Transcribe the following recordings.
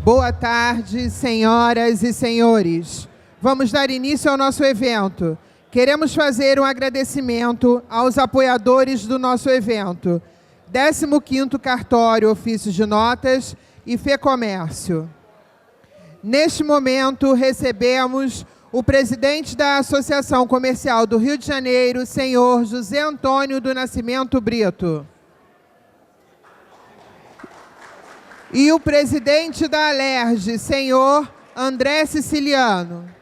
Boa tarde, senhoras e senhores. Vamos dar início ao nosso evento. Queremos fazer um agradecimento aos apoiadores do nosso evento. 15º Cartório Ofícios de Notas e FEComércio. Neste momento, recebemos o presidente da Associação Comercial do Rio de Janeiro, senhor José Antônio do Nascimento Brito. E o presidente da Alerj, senhor André Siciliano.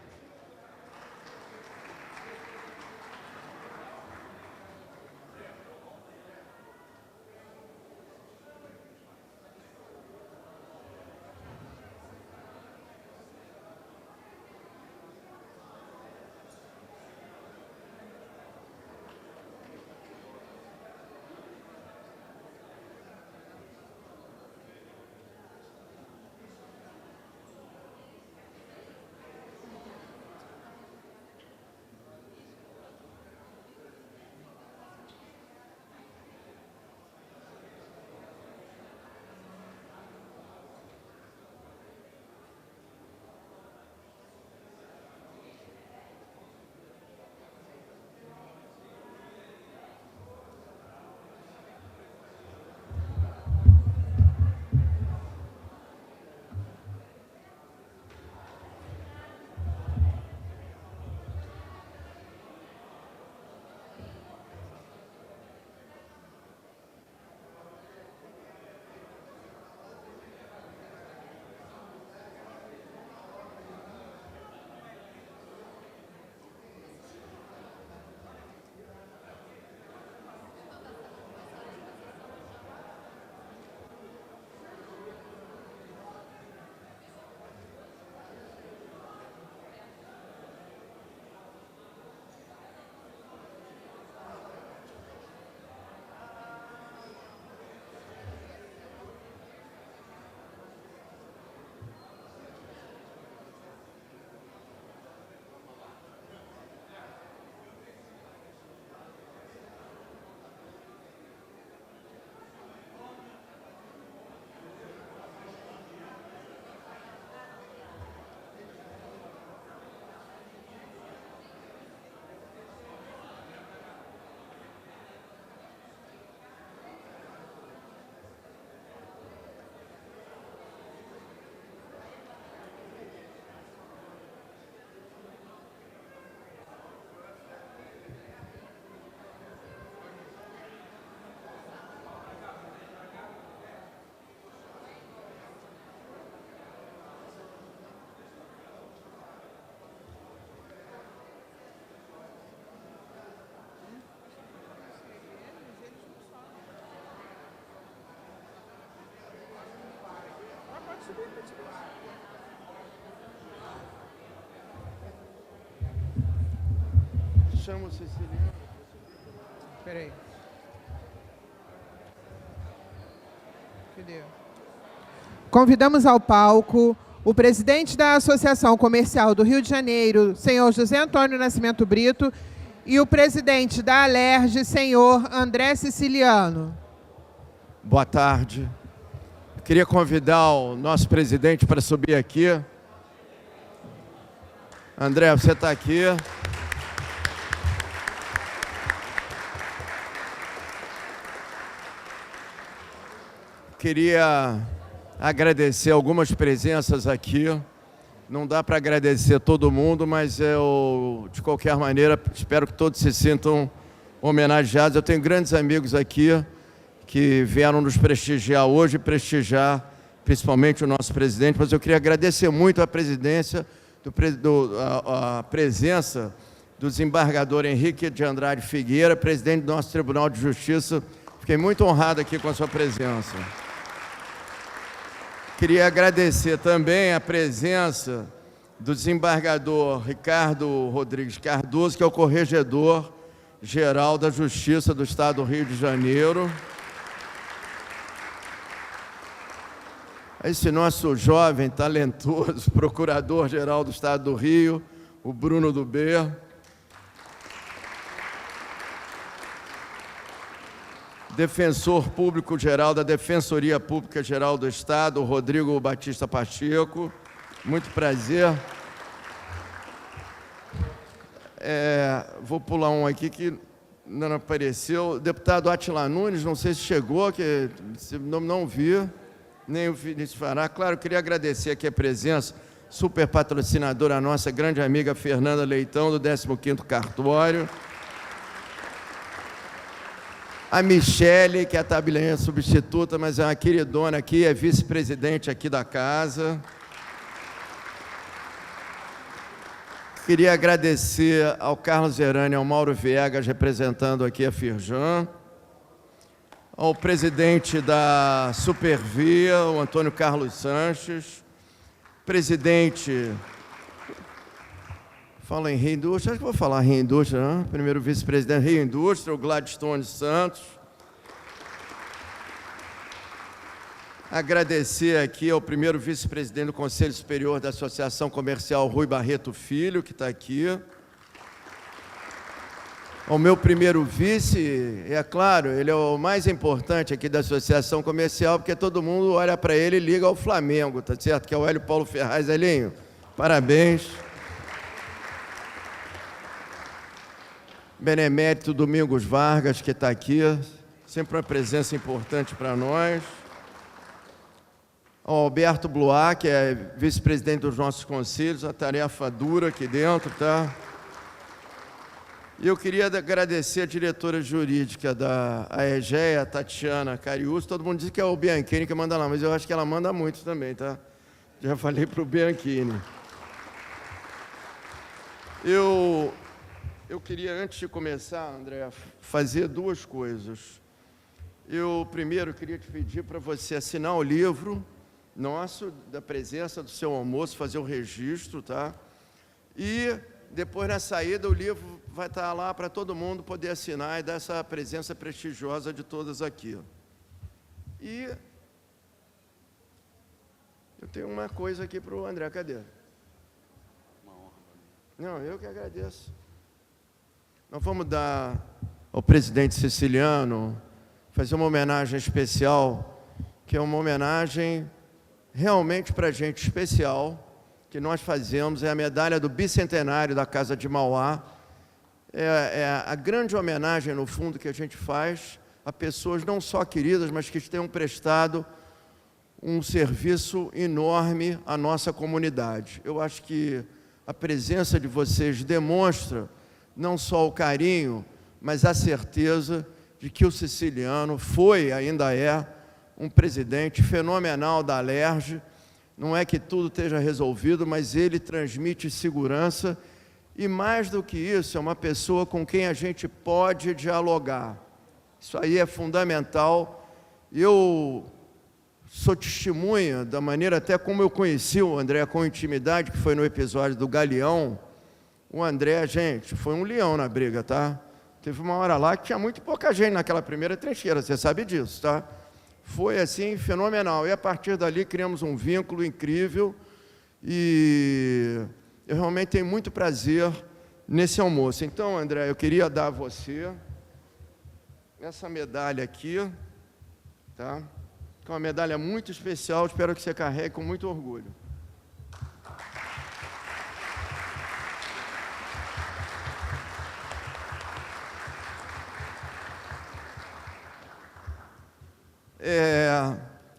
Chama o Siciliano. Espera aí. Cadê? Convidamos ao palco o presidente da Associação Comercial do Rio de Janeiro, senhor José Antônio Nascimento Brito, e o presidente da Alerj, senhor André Siciliano. Boa tarde. Eu queria convidar o nosso presidente para subir aqui. André, você está aqui. Queria agradecer algumas presenças aqui. Não dá para agradecer todo mundo, mas eu, de qualquer maneira, espero que todos se sintam homenageados. Eu tenho grandes amigos aqui que vieram nos prestigiar hoje, prestigiar principalmente o nosso presidente, mas eu queria agradecer muito a presidência, a presença do desembargador Henrique de Andrade Figueira, presidente do nosso Tribunal de Justiça. Fiquei muito honrado aqui com a sua presença. Queria agradecer também a presença do desembargador Ricardo Rodrigues Cardoso, que é o Corregedor-Geral da Justiça do Estado do Rio de Janeiro. Esse nosso jovem, talentoso Procurador-Geral do Estado do Rio, o Bruno Dubé. defensor público geral da Defensoria Pública Geral do Estado, Rodrigo Batista Pacheco. Muito prazer. Vou pular um aqui que não apareceu. Deputado Átila Nunes, não sei se chegou, que não vi, nem o Vinícius Fará. Claro, queria agradecer aqui a presença, super patrocinadora nossa, grande amiga Fernanda Leitão, do 15º Cartório. A Michele, que é a tabelinha substituta, mas é uma queridona aqui, é vice-presidente aqui da casa. Queria agradecer ao Carlos Zerani e ao Mauro Viegas, representando aqui a Firjan, ao presidente da Supervia, o Antônio Carlos Sanches, presidente... Fala em Rio Indústria, acho que vou falar Rio Indústria, né? Primeiro vice-presidente Rio Indústria, o Gladstone Santos. Agradecer aqui ao primeiro vice-presidente do Conselho Superior da Associação Comercial, Rui Barreto Filho, que está aqui. Ao meu primeiro vice, é claro, ele é o mais importante aqui da Associação Comercial, porque todo mundo olha para ele e liga ao Flamengo, tá certo? Que é o Hélio Paulo Ferraz. Elinho, parabéns. Benemérito Domingos Vargas, que está aqui, sempre uma presença importante para nós. Ao Alberto Blois, que é vice-presidente dos nossos conselhos, a tarefa dura aqui dentro, tá? E eu queria agradecer a diretora jurídica da AEGEA, Tatiana Carius. Todo mundo diz que é o Bianchini que manda lá, mas eu acho que ela manda muito também, tá? Já falei para o Bianchini. Eu queria, antes de começar, André, fazer duas coisas. Eu, primeiro, queria te pedir para você assinar o livro nosso, da presença do seu almoço, fazer o registro, tá? E, depois, na saída, o livro vai estar lá para todo mundo poder assinar e dar essa presença prestigiosa de todas aqui. E eu tenho uma coisa aqui para o André. Cadê? Uma honra. Não, eu que agradeço. Nós vamos dar ao presidente siciliano, fazer uma homenagem especial, que é uma homenagem realmente para a gente especial, que nós fazemos, é a medalha do bicentenário da Casa de Mauá. É a grande homenagem, no fundo, que a gente faz a pessoas não só queridas, mas que tenham prestado um serviço enorme à nossa comunidade. Eu acho que a presença de vocês demonstra não só o carinho, mas a certeza de que o siciliano foi, ainda é, um presidente fenomenal da Alerj. Não é que tudo esteja resolvido, mas ele transmite segurança e, mais do que isso, é uma pessoa com quem a gente pode dialogar. Isso aí é fundamental. Eu sou testemunha da maneira até como eu conheci o André com intimidade, que foi no episódio do Galeão. O André, gente, foi um leão na briga, tá? Teve uma hora lá que tinha muito pouca gente naquela primeira trincheira, você sabe disso, tá? Foi, assim, fenomenal. E, a partir dali, criamos um vínculo incrível e eu realmente tenho muito prazer nesse almoço. Então, André, eu queria dar a você essa medalha aqui, tá? Que é uma medalha muito especial, espero que você carregue com muito orgulho.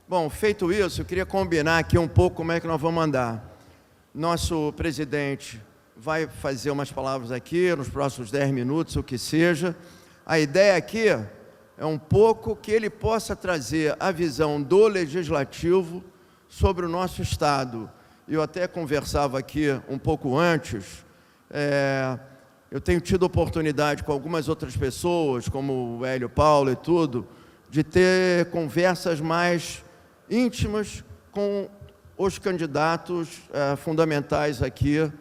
Bom, feito isso, eu queria combinar aqui um pouco como é que nós vamos andar. Nosso presidente vai fazer umas palavras aqui, nos próximos 10 minutos, o que seja. A ideia aqui é um pouco que ele possa trazer a visão do Legislativo sobre o nosso Estado. Eu até conversava aqui um pouco antes, eu tenho tido oportunidade com algumas outras pessoas, como o Hélio Paulo e tudo, de ter conversas mais íntimas com os candidatos fundamentais aqui,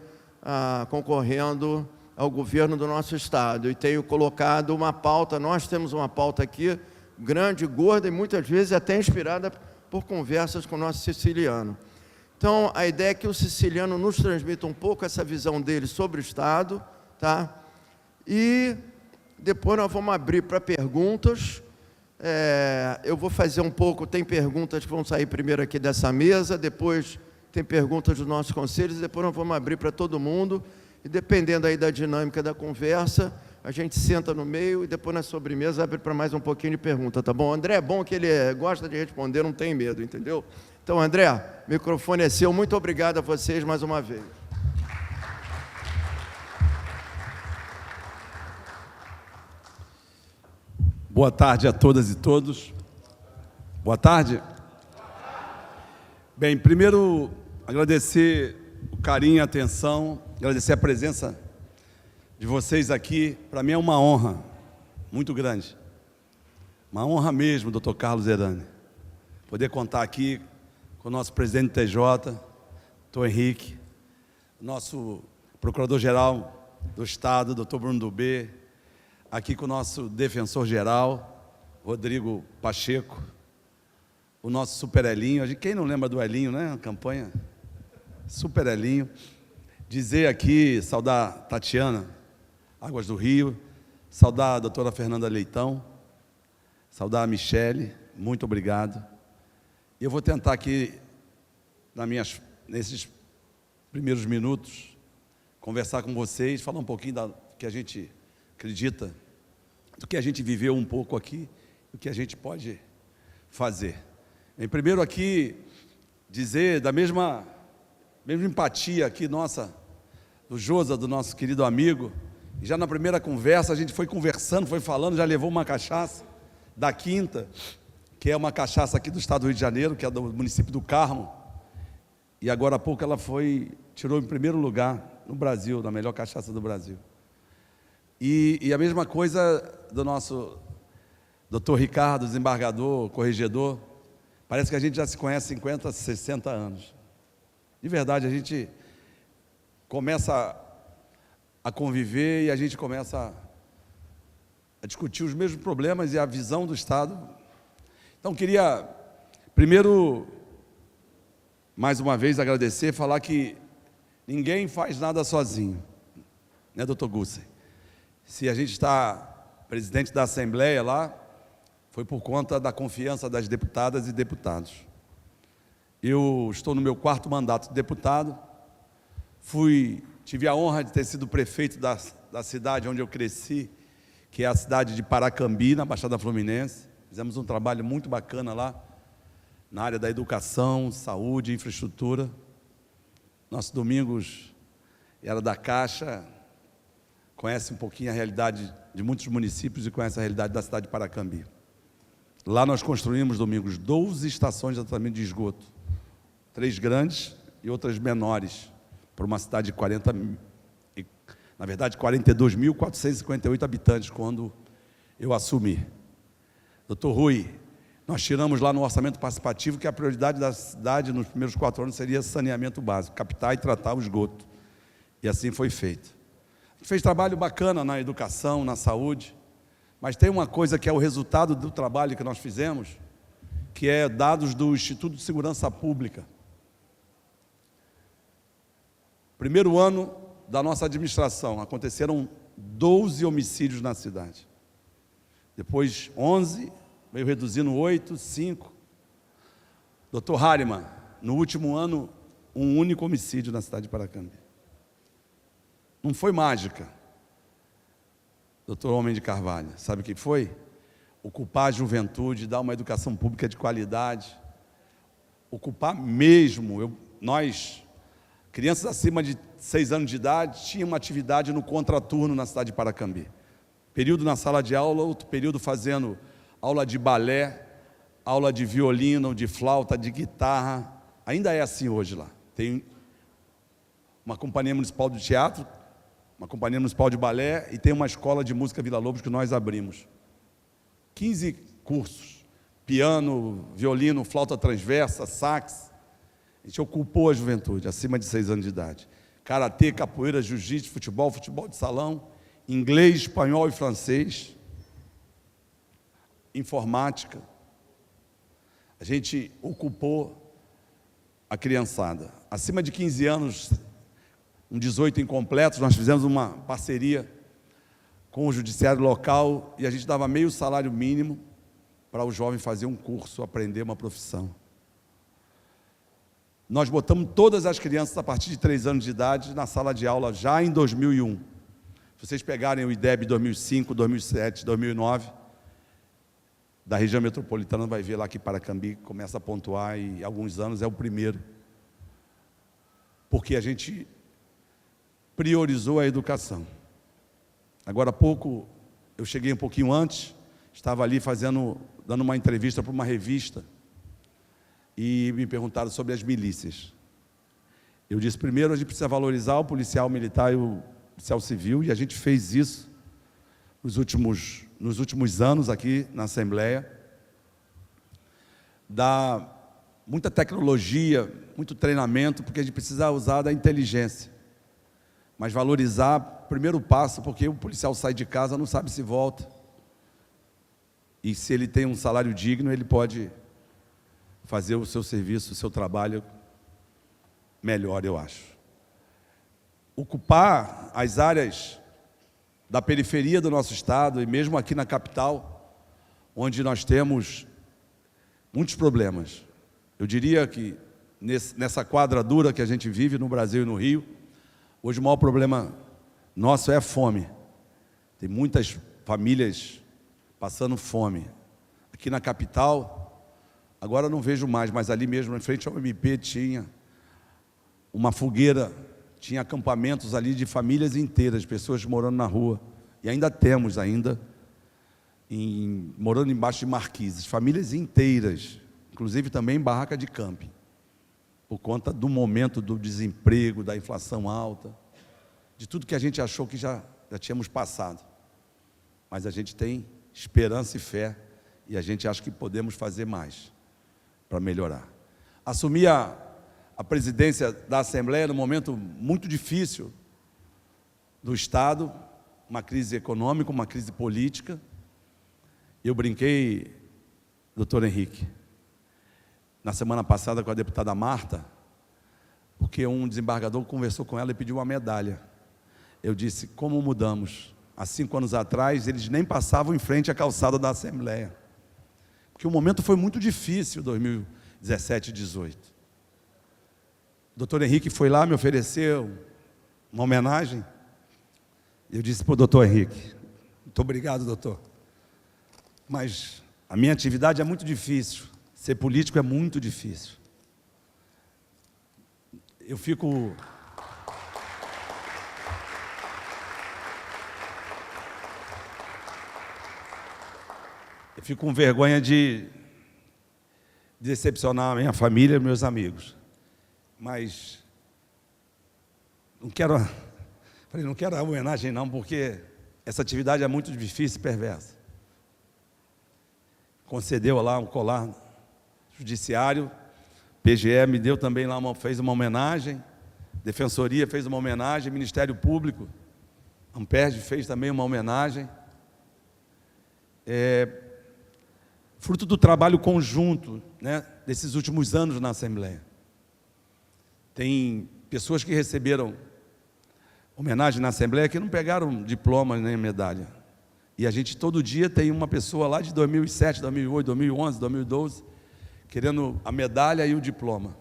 concorrendo ao governo do nosso Estado. E tenho colocado uma pauta, nós temos uma pauta aqui, grande, gorda e muitas vezes até inspirada por conversas com o nosso siciliano. Então, a ideia é que o siciliano nos transmita um pouco essa visão dele sobre o Estado, tá? E depois nós vamos abrir para perguntas. Eu vou fazer um pouco, tem perguntas que vão sair primeiro aqui dessa mesa, depois tem perguntas dos nossos conselhos, depois nós vamos abrir para todo mundo, e dependendo aí da dinâmica da conversa, a gente senta no meio e depois na sobremesa abre para mais um pouquinho de pergunta, tá bom? André, é bom que ele gosta de responder, não tem medo, entendeu? Então, André, o microfone é seu, muito obrigado a vocês mais uma vez. Boa tarde a todas e todos. Boa tarde. Bem, primeiro agradecer o carinho e a atenção, agradecer a presença de vocês aqui. Para mim é uma honra muito grande, uma honra mesmo, Dr. Carlos Zerani, poder contar aqui com o nosso presidente do TJ, Dr. Henrique, nosso procurador-geral do Estado, Dr. Bruno Dubê, aqui com o nosso defensor-geral, Rodrigo Pacheco, o nosso Super Elinho. Quem não lembra do Elinho, né? A campanha Super Elinho. Dizer aqui, saudar Tatiana Águas do Rio, saudar a doutora Fernanda Leitão, saudar a Michele, muito obrigado. E eu vou tentar aqui, nesses primeiros minutos, conversar com vocês, falar um pouquinho do que a gente acredita, do que a gente viveu um pouco aqui, do que a gente pode fazer. Em primeiro aqui, dizer da mesma empatia aqui nossa, do Josa, do nosso querido amigo, e já na primeira conversa a gente foi conversando, foi falando, já levou uma cachaça da Quinta, que é uma cachaça aqui do estado do Rio de Janeiro, que é do município do Carmo, e agora há pouco ela tirou em primeiro lugar no Brasil, na melhor cachaça do Brasil. E a mesma coisa do nosso doutor Ricardo, desembargador, corregedor. Parece que a gente já se conhece 50, 60 anos. De verdade, a gente começa a conviver e a gente começa a discutir os mesmos problemas e a visão do Estado. Então, queria, primeiro, mais uma vez, agradecer, falar que ninguém faz nada sozinho, né, doutor Gussen? Se a gente está presidente da Assembleia lá, foi por conta da confiança das deputadas e deputados. Eu estou no meu 4º mandato de deputado, tive a honra de ter sido prefeito da cidade onde eu cresci, que é a cidade de Paracambi, na Baixada Fluminense. Fizemos um trabalho muito bacana lá, na área da educação, saúde, infraestrutura. Nosso Domingos era da Caixa, conhece um pouquinho a realidade de muitos municípios e conhece a realidade da cidade de Paracambi. Lá nós construímos, Domingos, 12 estações de tratamento de esgoto, 3 grandes e outras menores, para uma cidade de 42.458 habitantes, quando eu assumi. Doutor Rui, nós tiramos lá no orçamento participativo que a prioridade da cidade nos primeiros 4 anos seria saneamento básico, captar e tratar o esgoto. E assim foi feito. A gente fez trabalho bacana na educação, na saúde, mas tem uma coisa que é o resultado do trabalho que nós fizemos, que é dados do Instituto de Segurança Pública. Primeiro ano da nossa administração, aconteceram 12 homicídios na cidade. Depois 11, veio reduzindo 8, 5. Doutor Hariman, no último ano, um único homicídio na cidade de Paracambi. Não foi mágica, doutor Homem de Carvalho. Sabe o que foi? Ocupar a juventude, dar uma educação pública de qualidade, ocupar mesmo. Nós, crianças acima de 6 anos de idade, tinham uma atividade no contraturno na cidade de Paracambi. Período na sala de aula, outro período fazendo aula de balé, aula de violino, de flauta, de guitarra. Ainda é assim hoje lá. Tem uma companhia municipal de teatro, uma companhia municipal de balé e tem uma escola de música Vila Lobos que nós abrimos. 15 cursos, piano, violino, flauta transversa, sax. A gente ocupou a juventude, acima de 6 anos de idade. Karatê, capoeira, jiu-jitsu, futebol de salão, inglês, espanhol e francês, informática. A gente ocupou a criançada. Acima de 15 anos, 18 incompletos, nós fizemos uma parceria com o judiciário local e a gente dava meio salário mínimo para o jovem fazer um curso, aprender uma profissão. Nós botamos todas as crianças a partir de 3 anos de idade na sala de aula já em 2001. Se vocês pegarem o IDEB 2005, 2007, 2009, da região metropolitana, vai ver lá que Paracambi começa a pontuar e há alguns anos é o primeiro. Porque a gente priorizou a educação. Agora há pouco, eu cheguei um pouquinho antes, estava ali dando uma entrevista para uma revista, e me perguntaram sobre as milícias. Eu disse, primeiro a gente precisa valorizar o policial militar e o policial civil, e a gente fez isso nos últimos anos aqui na Assembleia. Dá muita tecnologia, muito treinamento, porque a gente precisa usar da inteligência. Mas valorizar, primeiro passo, porque o policial sai de casa, não sabe se volta. E se ele tem um salário digno, ele pode fazer o seu serviço, o seu trabalho melhor, eu acho. Ocupar as áreas da periferia do nosso estado, e mesmo aqui na capital, onde nós temos muitos problemas. Eu diria que nessa quadradura que a gente vive no Brasil e no Rio, hoje o maior problema nosso é a fome. Tem muitas famílias passando fome. Aqui na capital, agora não vejo mais, mas ali mesmo, em frente ao MP, tinha uma fogueira, tinha acampamentos ali de famílias inteiras, pessoas morando na rua. E ainda temos, morando embaixo de marquises, famílias inteiras, inclusive também em barraca de camping, por conta do momento do desemprego, da inflação alta, de tudo que a gente achou que já tínhamos passado. Mas a gente tem esperança e fé, e a gente acha que podemos fazer mais para melhorar. Assumi a presidência da Assembleia num momento muito difícil do Estado, uma crise econômica, uma crise política. Eu brinquei, doutor Henrique, na semana passada com a deputada Marta, porque um desembargador conversou com ela e pediu uma medalha. Eu disse, como mudamos? Há 5 anos atrás, eles nem passavam em frente à calçada da Assembleia. Porque o momento foi muito difícil, 2017 e 2018. O doutor Henrique foi lá, me ofereceu uma homenagem. Eu disse para o doutor Henrique, muito obrigado, doutor. Mas a minha atividade é muito difícil. Ser político é muito difícil. Eu fico com vergonha de decepcionar a minha família e meus amigos. Mas não quero a homenagem não, porque essa atividade é muito difícil e perversa. Concedeu lá um colar judiciário, PGE me deu também lá, fez uma homenagem, Defensoria fez uma homenagem, Ministério Público, Amperd fez também uma homenagem. Fruto do trabalho conjunto, né, desses últimos anos na Assembleia. Tem pessoas que receberam homenagem na Assembleia que não pegaram diploma nem medalha. E a gente todo dia tem uma pessoa lá de 2007, 2008, 2011, 2012, querendo a medalha e o diploma.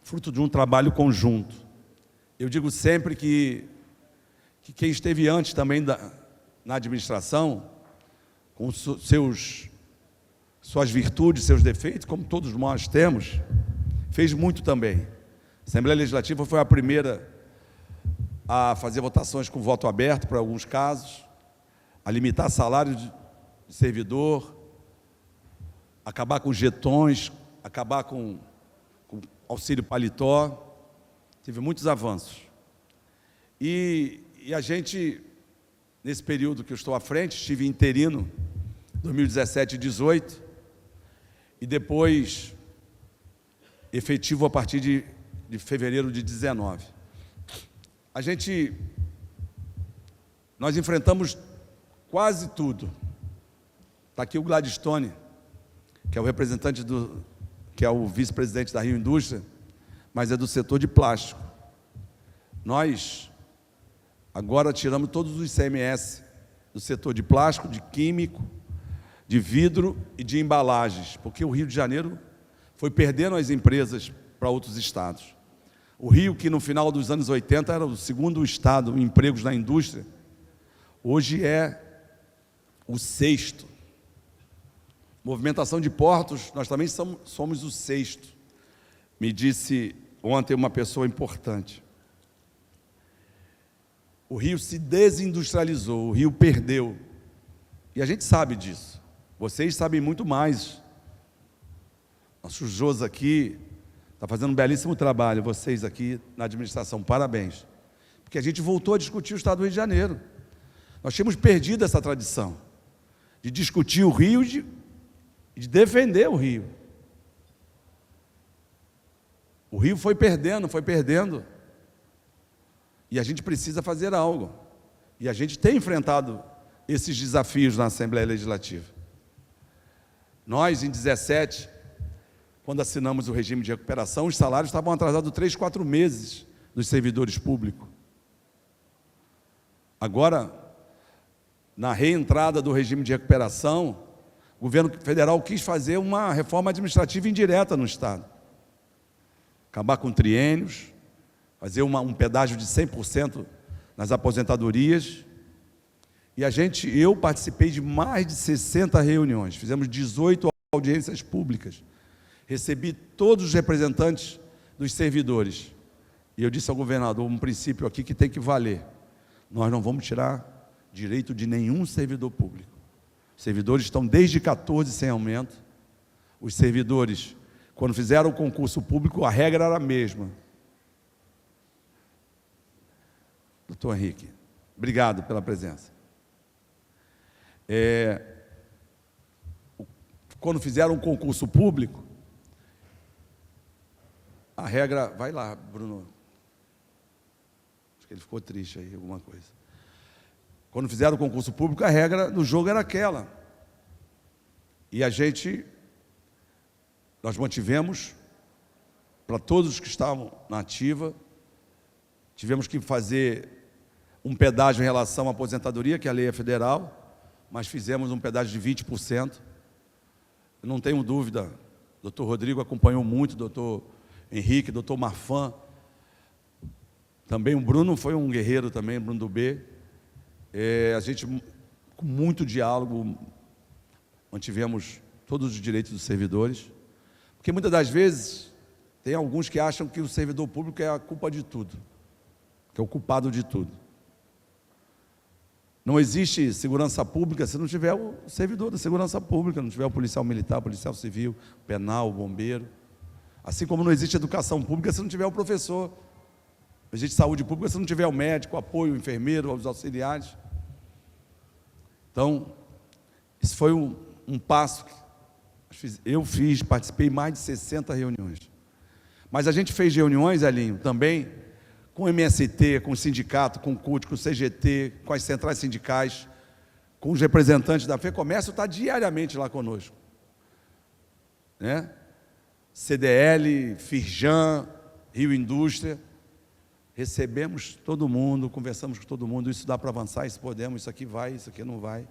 Fruto de um trabalho conjunto. Eu digo sempre que quem esteve antes também na administração, com suas virtudes, seus defeitos, como todos nós temos, fez muito também. A Assembleia Legislativa foi a primeira a fazer votações com voto aberto para alguns casos, a limitar salário de servidor, acabar com jetões, acabar com auxílio paletó. Teve muitos avanços. E a gente, nesse período que eu estou à frente, estive interino, 2017 e 2018, e depois efetivo a partir de fevereiro de 2019. Nós enfrentamos quase tudo. Está aqui o Gladstone, que é o representante que é o vice-presidente da Rio Indústria, mas é do setor de plástico. Nós agora tiramos todos os ICMS do setor de plástico, de químico, de vidro e de embalagens, porque o Rio de Janeiro foi perdendo as empresas para outros estados. O Rio, que no final dos anos 80 era o segundo estado em empregos na indústria, hoje é o sexto. Movimentação de portos, nós também somos o sexto. Me disse ontem uma pessoa importante. O Rio se desindustrializou, o Rio perdeu. E a gente sabe disso. Vocês sabem muito mais. Nosso José aqui está fazendo um belíssimo trabalho. Vocês aqui na administração, parabéns. Porque a gente voltou a discutir o Estado do Rio de Janeiro. Nós tínhamos perdido essa tradição de discutir o Rio e de defender o Rio. O Rio foi perdendo, foi perdendo. E a gente precisa fazer algo. E a gente tem enfrentado esses desafios na Assembleia Legislativa. Nós, em 2017, quando assinamos o regime de recuperação, os salários estavam atrasados 3, 4 meses dos servidores públicos. Agora, na reentrada do regime de recuperação, o governo federal quis fazer uma reforma administrativa indireta no Estado. Acabar com triênios, fazer um pedágio de 100% nas aposentadorias. E eu participei de mais de 60 reuniões, fizemos 18 audiências públicas, recebi todos os representantes dos servidores. E eu disse ao governador, um princípio aqui que tem que valer: nós não vamos tirar direito de nenhum servidor público. Os servidores estão desde 14 sem aumento. Os servidores, quando fizeram o concurso público, a regra era a mesma. Doutor Henrique, obrigado pela presença. Quando fizeram um concurso público, a regra... Vai lá, Bruno. Acho que ele ficou triste aí, alguma coisa. Quando fizeram o concurso público, a regra do jogo era aquela. E nós mantivemos, para todos os que estavam na ativa, tivemos que fazer um pedágio em relação à aposentadoria, que a lei é federal, mas fizemos um pedágio de 20%. Eu não tenho dúvida, o doutor Rodrigo acompanhou muito, o doutor Henrique, o doutor Marfan, também o Bruno foi um guerreiro também, Bruno do B. A gente, com muito diálogo, mantivemos todos os direitos dos servidores, porque muitas das vezes tem alguns que acham que o servidor público é a culpa de tudo, que é o culpado de tudo. Não existe segurança pública se não tiver o servidor da segurança pública, não tiver o policial militar, o policial civil, o penal, o bombeiro. Assim como não existe educação pública se não tiver o professor. Não existe saúde pública se não tiver o médico, o apoio, o enfermeiro, os auxiliares. Então, isso foi um passo que eu participei de mais de 60 reuniões. Mas a gente fez reuniões, Elinho, também com o MST, com o sindicato, com o CUT, com o CGT, com as centrais sindicais, com os representantes da FEComércio, está diariamente lá conosco. CDL, Firjan, Rio Indústria, recebemos todo mundo, conversamos com todo mundo, isso dá para avançar, isso podemos, isso aqui vai, isso aqui não vai.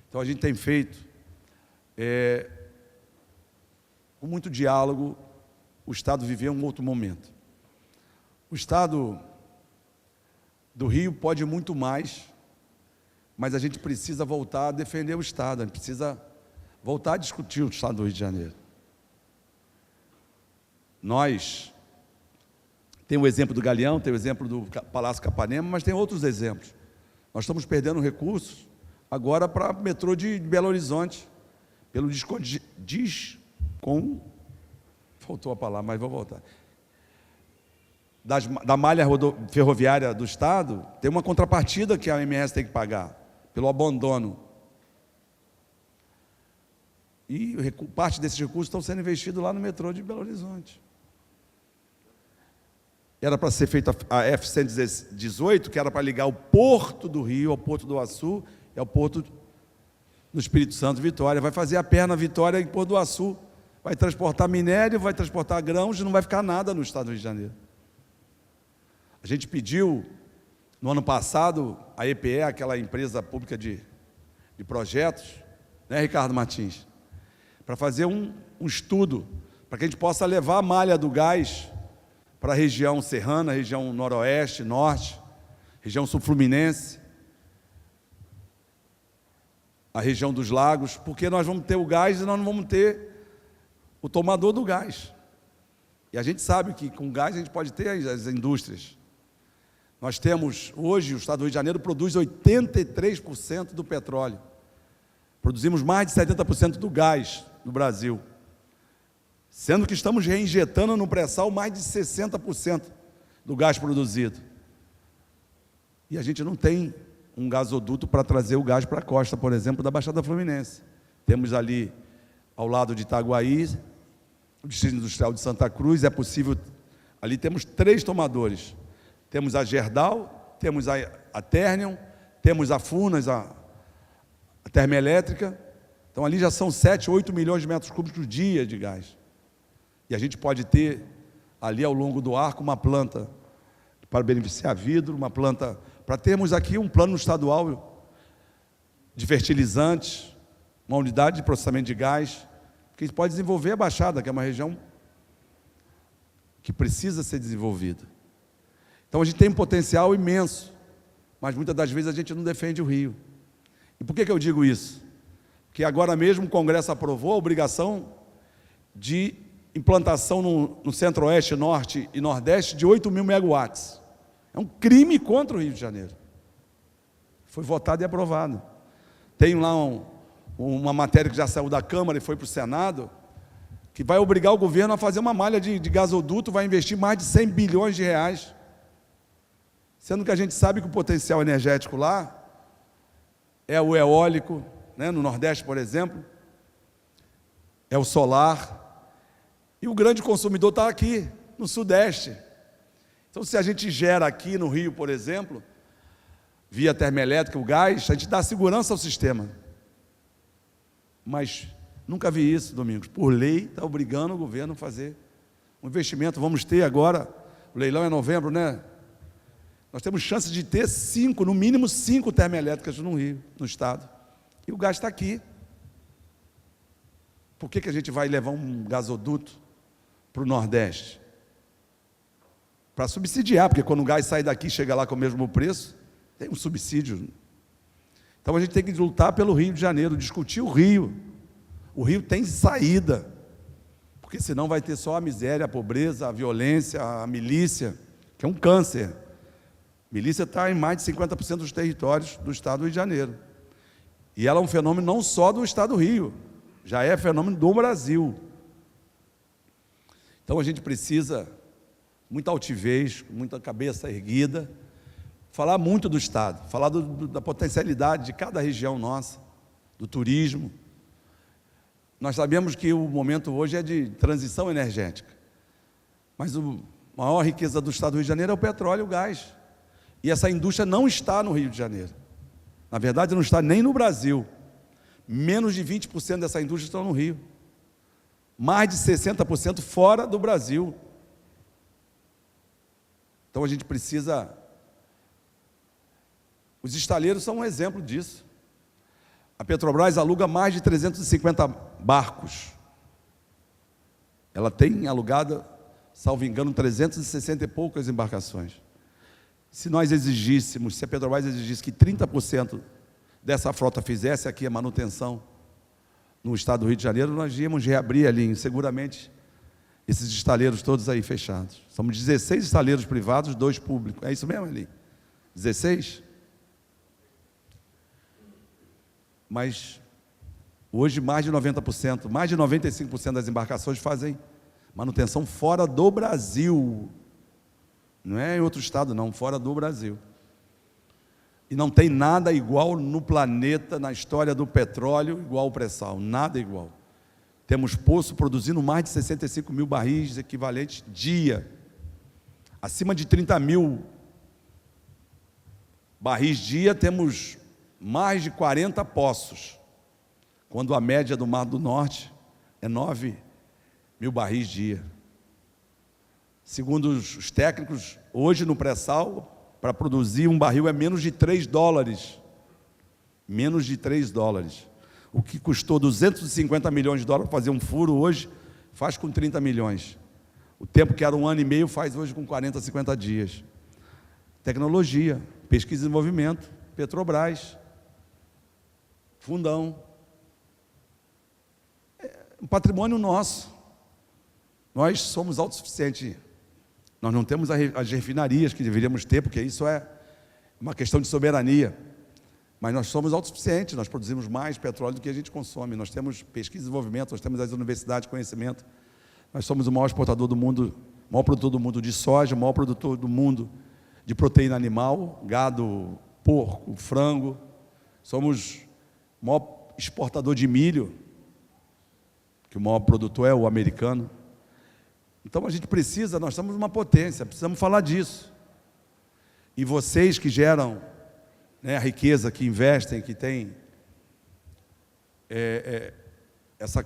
Então a gente tem feito, com muito diálogo, o Estado viveu um outro momento. O Estado do Rio pode muito mais, mas a gente precisa voltar a defender o Estado, a gente precisa voltar a discutir o Estado do Rio de Janeiro. Nós, tem o exemplo do Galeão, tem o exemplo do Palácio Capanema, mas tem outros exemplos. Nós estamos perdendo recursos agora para o metrô de Belo Horizonte, pelo faltou a palavra, mas vou voltar. Da malha ferroviária do Estado, tem uma contrapartida que a AMS tem que pagar, pelo abandono. E parte desses recursos estão sendo investidos lá no metrô de Belo Horizonte. Era para ser feita a F-118, que era para ligar o Porto do Rio ao Porto do Açu e ao Porto do Espírito Santo, Vitória. Vai fazer a perna Vitória em Porto do Açu. Vai transportar minério, vai transportar grãos e não vai ficar nada no Estado do Rio de Janeiro. A gente pediu, no ano passado, a EPE, aquela empresa pública de projetos, né, Ricardo Martins? Para fazer um estudo, para que a gente possa levar a malha do gás para a região serrana, região noroeste, norte, região sul-fluminense, a região dos lagos, porque nós vamos ter o gás e nós não vamos ter o tomador do gás. E a gente sabe que com gás a gente pode ter as indústrias. Nós temos, hoje, o Estado do Rio de Janeiro produz 83% do petróleo. Produzimos mais de 70% do gás no Brasil. Sendo que estamos reinjetando no pré-sal mais de 60% do gás produzido. E a gente não tem um gasoduto para trazer o gás para a costa, por exemplo, da Baixada Fluminense. Temos ali, ao lado de Itaguaí, o Distrito Industrial de Santa Cruz, é possível, ali temos 3 tomadores. Temos a Gerdau, temos a Ternium, temos a Furnas, a termoelétrica. Então ali já são 7, 8 milhões de metros cúbicos por dia de gás. E a gente pode ter ali ao longo do arco uma planta para beneficiar vidro, uma planta para termos aqui um plano estadual de fertilizantes, uma unidade de processamento de gás, que a gente pode desenvolver a Baixada, que é uma região que precisa ser desenvolvida. Então a gente tem um potencial imenso, mas muitas das vezes a gente não defende o Rio. E por que eu digo isso? Porque agora mesmo o Congresso aprovou a obrigação de implantação no Centro-Oeste, Norte e Nordeste de 8.000 megawatts. É um crime contra o Rio de Janeiro. Foi votado e aprovado. Tem lá uma matéria que já saiu da Câmara e foi para o Senado, que vai obrigar o governo a fazer uma malha de gasoduto, vai investir mais de 100 bilhões de reais. Sendo que a gente sabe que o potencial energético lá é o eólico, né, no Nordeste, por exemplo, é o solar, e o grande consumidor está aqui, no Sudeste. Então, se a gente gera aqui no Rio, por exemplo, via termoelétrica, o gás, a gente dá segurança ao sistema. Mas nunca vi isso, Domingos. Por lei, está obrigando o governo a fazer um investimento. Vamos ter agora, o leilão é em novembro, né? Nós temos chance de ter 5, no mínimo 5 termoelétricas no Rio, no estado. E o gás está aqui. Por que a gente vai levar um gasoduto para o Nordeste? Para subsidiar, porque quando o gás sai daqui e chega lá com o mesmo preço, tem um subsídio. Então a gente tem que lutar pelo Rio de Janeiro, discutir o Rio. O Rio tem saída, porque senão vai ter só a miséria, a pobreza, a violência, a milícia, que é um câncer. A milícia está em mais de 50% dos territórios do estado do Rio de Janeiro. E ela é um fenômeno não só do estado do Rio, já é fenômeno do Brasil. Então a gente precisa, muita altivez, muita cabeça erguida, falar muito do estado, falar da potencialidade de cada região nossa, do turismo. Nós sabemos que o momento hoje é de transição energética, mas a maior riqueza do estado do Rio de Janeiro é o petróleo e o gás. E essa indústria não está no Rio de Janeiro. Na verdade, não está nem no Brasil. Menos de 20% dessa indústria estão no Rio. Mais de 60% fora do Brasil. Então a gente precisa... Os estaleiros são um exemplo disso. A Petrobras aluga mais de 350 barcos. Ela tem alugado, salvo engano, 360 e poucas embarcações. Se nós exigíssemos, se a Petrobras exigisse que 30% dessa frota fizesse aqui a manutenção no estado do Rio de Janeiro, nós íamos reabrir ali, seguramente, esses estaleiros todos aí fechados. Somos 16 estaleiros privados, 2 públicos. É isso mesmo, ali? 16? Mas hoje mais de 90%, mais de 95% das embarcações fazem manutenção fora do Brasil. Não é em outro estado, não, fora do Brasil. E não tem nada igual no planeta, na história do petróleo, igual ao pré-sal, nada igual. Temos poço produzindo mais de 65 mil barris equivalentes dia. Acima de 30 mil barris dia, temos mais de 40 poços, quando a média do Mar do Norte é 9 mil barris dia. Segundo os técnicos, hoje no pré-sal, para produzir um barril é menos de $3. Menos de $3. O que custou 250 milhões de dólares fazer um furo, hoje faz com 30 milhões. O tempo que era 1 ano e meio, faz hoje com 40, 50 dias. Tecnologia, pesquisa e desenvolvimento, Petrobras, Fundão. É um patrimônio nosso. Nós somos autossuficientes. Nós não temos as refinarias que deveríamos ter, porque isso é uma questão de soberania. Mas nós somos autossuficientes, nós produzimos mais petróleo do que a gente consome. Nós temos pesquisa e desenvolvimento, nós temos as universidades de conhecimento. Nós somos o maior exportador do mundo, o maior produtor do mundo de soja, o maior produtor do mundo de proteína animal, gado, porco, frango. Somos o maior exportador de milho, que o maior produtor é o americano. Então a gente precisa, nós somos uma potência, precisamos falar disso. E vocês que geram, né, a riqueza, que investem, que têm essa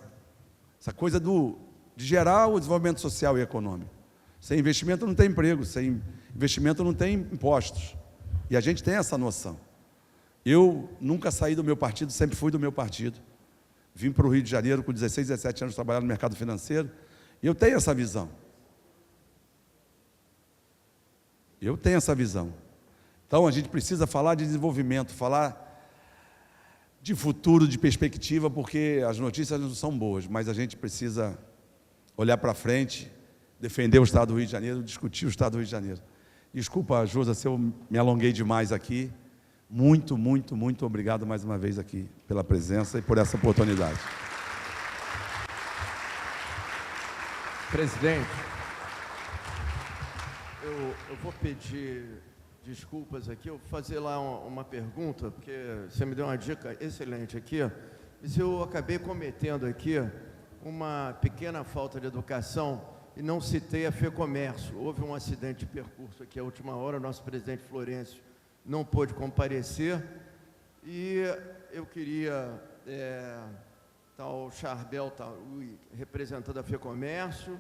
coisa de gerar o desenvolvimento social e econômico. Sem investimento não tem emprego, sem investimento não tem impostos. E a gente tem essa noção. Eu nunca saí do meu partido, sempre fui do meu partido. Vim para o Rio de Janeiro com 16, 17 anos trabalhar no mercado financeiro. E eu tenho essa visão. Eu tenho essa visão. Então a gente precisa falar de desenvolvimento, falar de futuro, de perspectiva, porque as notícias não são boas, mas a gente precisa olhar para frente, defender o Estado do Rio de Janeiro, discutir o Estado do Rio de Janeiro. Desculpa, Josa, se eu me alonguei demais aqui. Muito, muito, muito obrigado mais uma vez aqui pela presença e por essa oportunidade. Presidente, eu vou pedir desculpas aqui, eu vou fazer lá uma pergunta, porque você me deu uma dica excelente aqui, mas eu acabei cometendo aqui uma pequena falta de educação e não citei a FEComércio. Houve um acidente de percurso aqui à última hora, o nosso presidente Florencio não pôde comparecer e eu queria, o Charbel, representando a FEComércio,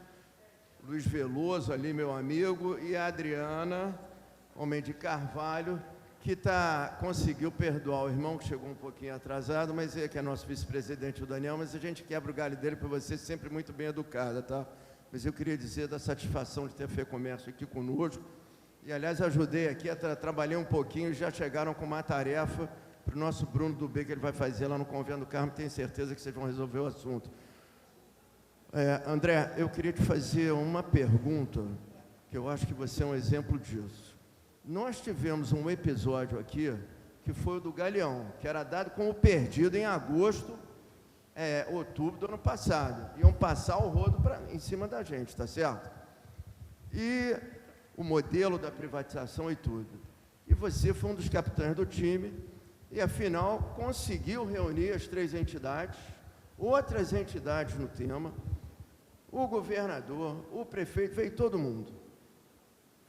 Luiz Veloso ali, meu amigo, e a Adriana, homem de Carvalho, que conseguiu perdoar o irmão, que chegou um pouquinho atrasado, mas que é nosso vice-presidente, o Daniel, mas a gente quebra o galho dele para você, sempre muito bem educada, tá? Mas eu queria dizer da satisfação de ter a FEComércio aqui conosco, e aliás ajudei aqui, trabalhei um pouquinho, já chegaram com uma tarefa para o nosso Bruno Dubê, que ele vai fazer lá no Convento do Carmo, tenho certeza que vocês vão resolver o assunto. André, eu queria te fazer uma pergunta, que eu acho que você é um exemplo disso. Nós tivemos um episódio aqui, que foi o do Galeão, que era dado como perdido em agosto, outubro do ano passado. Iam passar o rodo em cima da gente, tá certo? E o modelo da privatização e tudo. E você foi um dos capitães do time, e afinal conseguiu reunir as 3 entidades, outras entidades no tema, o governador, o prefeito, veio todo mundo.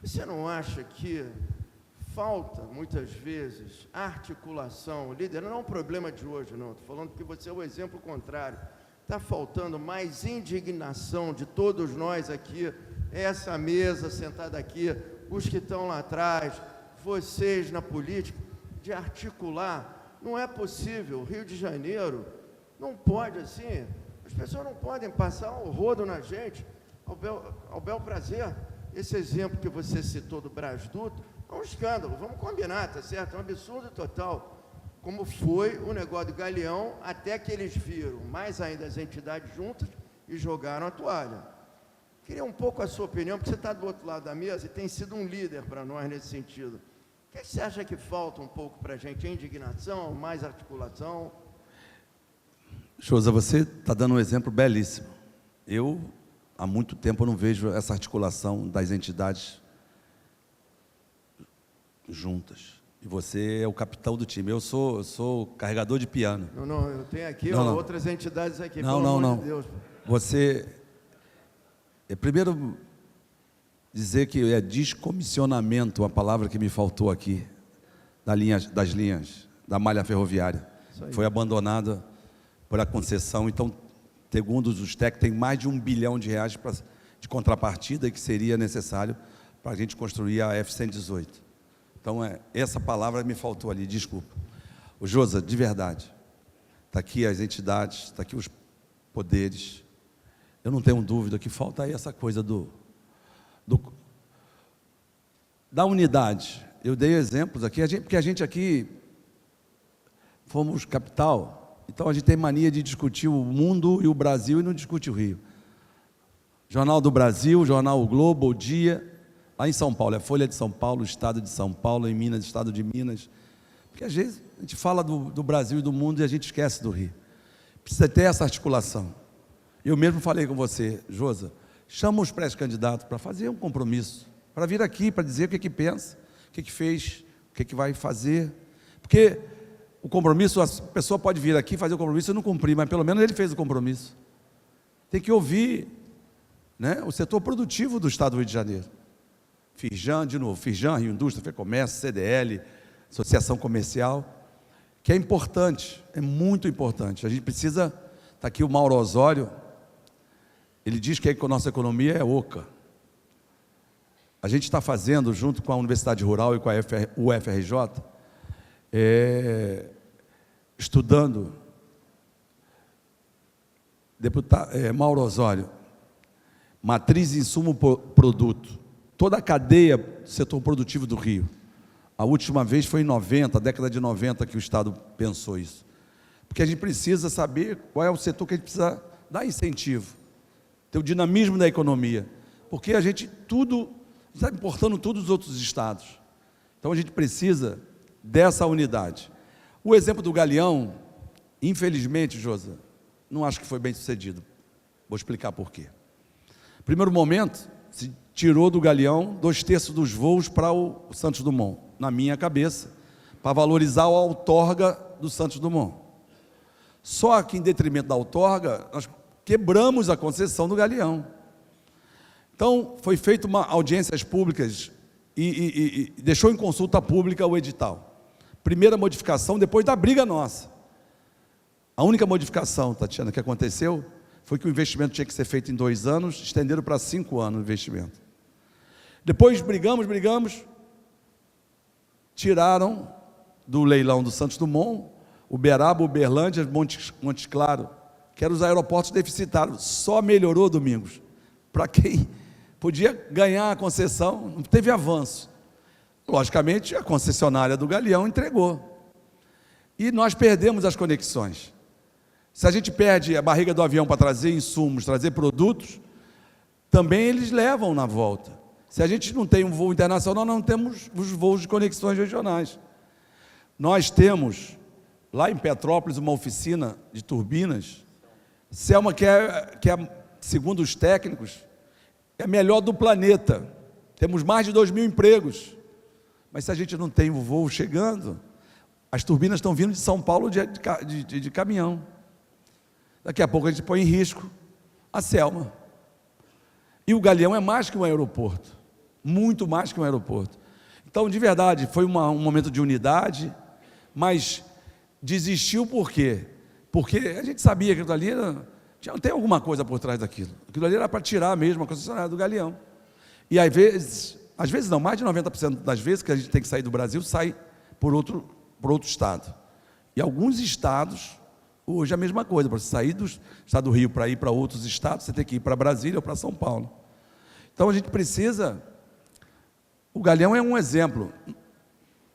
Você não acha que falta, muitas vezes, articulação, líder, não é um problema de hoje, não, estou falando que você é o exemplo contrário, está faltando mais indignação de todos nós aqui, essa mesa sentada aqui, os que estão lá atrás, vocês na política, de articular. Não é possível, Rio de Janeiro não pode assim, as pessoas não podem passar o rodo na gente, ao bel prazer. Esse exemplo que você citou do Brasduto é um escândalo, vamos combinar, tá certo? É um absurdo total, como foi o negócio do Galeão, até que eles viram mais ainda as entidades juntas e jogaram a toalha. Queria um pouco a sua opinião, porque você está do outro lado da mesa e tem sido um líder para nós nesse sentido. O que você acha que falta um pouco para a gente? Indignação, mais articulação? Josa, você está dando um exemplo belíssimo. Eu, há muito tempo, não vejo essa articulação das entidades juntas. E você é o capitão do time. Eu sou carregador de piano. Não, eu tenho aqui outras entidades aqui. Não. De Deus. Você... primeiro, dizer que é descomissionamento, a palavra que me faltou aqui, das linhas, da malha ferroviária. Foi abandonada por a concessão. Então, segundo os técnicos, tem mais de R$1 bilhão de contrapartida que seria necessário para a gente construir a F-118. Então, essa palavra me faltou ali, desculpa. Josa, de verdade, está aqui as entidades, está aqui os poderes. Eu não tenho dúvida que falta aí essa coisa da unidade. Eu dei exemplos aqui, porque a gente aqui fomos capital, então a gente tem mania de discutir o mundo e o Brasil e não discute o Rio. Jornal do Brasil, Jornal O Globo, O Dia, lá em São Paulo, é Folha de São Paulo, Estado de São Paulo, em Minas, Estado de Minas. Porque às vezes a gente fala do Brasil e do mundo e a gente esquece do Rio. Precisa ter essa articulação. Eu mesmo falei com você, Josa, chama os pré-candidatos para fazer um compromisso, para vir aqui, para dizer o que pensa, o que fez, o que vai fazer. Porque o compromisso, a pessoa pode vir aqui fazer o compromisso e não cumprir, mas pelo menos ele fez o compromisso. Tem que ouvir, né, o setor produtivo do Estado do Rio de Janeiro. Firjan, de novo, Firjan, Rio Indústria, FEComércio, CDL, Associação Comercial, que é importante, é muito importante. A gente precisa, está aqui o Mauro Osório, ele diz que a nossa economia é oca. A gente está fazendo, junto com a Universidade Rural e com a UFRJ, estudando, Mauro Osório, matriz, insumo, produto, toda a cadeia do setor produtivo do Rio. A última vez foi em 90, década de 90, que o Estado pensou isso. Porque a gente precisa saber qual é o setor que a gente precisa dar incentivo, ter o dinamismo da economia, porque a gente está importando tudo dos outros estados. Então a gente precisa dessa unidade. O exemplo do Galeão, infelizmente, Josa, não acho que foi bem sucedido. Vou explicar por quê. Primeiro momento, se tirou do Galeão 2/3 dos voos para o Santos Dumont, na minha cabeça, para valorizar a outorga do Santos Dumont. Só que, em detrimento da outorga, nós quebramos a concessão do Galeão. Então, foi feita audiências públicas e deixou em consulta pública o edital. Primeira modificação, depois da briga nossa. A única modificação, Tatiana, que aconteceu, foi que o investimento tinha que ser feito em 2 anos, estenderam para 5 anos o investimento. Depois brigamos, tiraram do leilão do Santos Dumont, Uberaba, Uberlândia, Montes Claro, que eram os aeroportos deficitários. Só melhorou, Domingos, para quem podia ganhar a concessão, não teve avanço. Logicamente, a concessionária do Galeão entregou. E nós perdemos as conexões. Se a gente perde a barriga do avião para trazer insumos, trazer produtos, também eles levam na volta. Se a gente não tem um voo internacional, nós não temos os voos de conexões regionais. Nós temos, lá em Petrópolis, uma oficina de turbinas, Selma, que é, segundo os técnicos, é a melhor do planeta. Temos mais de 2.000 empregos. Mas se a gente não tem o voo chegando, as turbinas estão vindo de São Paulo de caminhão. Daqui a pouco a gente põe em risco a Selma. E o Galeão é mais que um aeroporto, muito mais que um aeroporto. Então, de verdade, foi um momento de unidade, mas desistiu por quê? Porque a gente sabia que aquilo ali tem alguma coisa por trás daquilo. Aquilo ali era para tirar mesmo a concessionária do Galeão. E às vezes não, mais de 90% das vezes que a gente tem que sair do Brasil, sai por outro estado. E alguns estados, hoje é a mesma coisa, para você sair do estado do Rio para ir para outros estados, você tem que ir para Brasília ou para São Paulo. Então a gente precisa, o Galeão é um exemplo.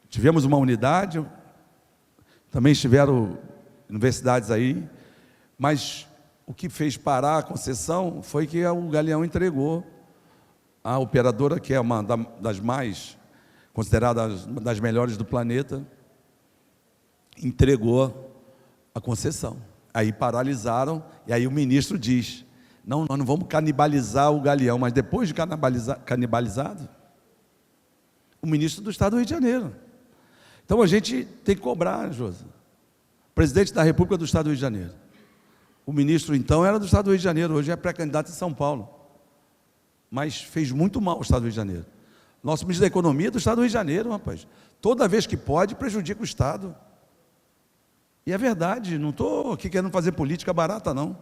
Tivemos uma unidade, também estiveram universidades aí, mas o que fez parar a concessão foi que o Galeão entregou. A operadora, que é uma das mais consideradas uma das melhores do planeta, entregou a concessão. Aí paralisaram, e aí o ministro diz, não, nós não vamos canibalizar o Galeão, mas depois de canibalizado, o ministro do Estado do Rio de Janeiro. Então a gente tem que cobrar, Josa. Presidente da República do Estado do Rio de Janeiro. O ministro, então, era do Estado do Rio de Janeiro, hoje é pré-candidato em São Paulo. Mas fez muito mal ao Estado do Rio de Janeiro. Nosso ministro da Economia é do Estado do Rio de Janeiro, rapaz. Toda vez que pode, prejudica o Estado. E é verdade, não estou aqui querendo fazer política barata, não.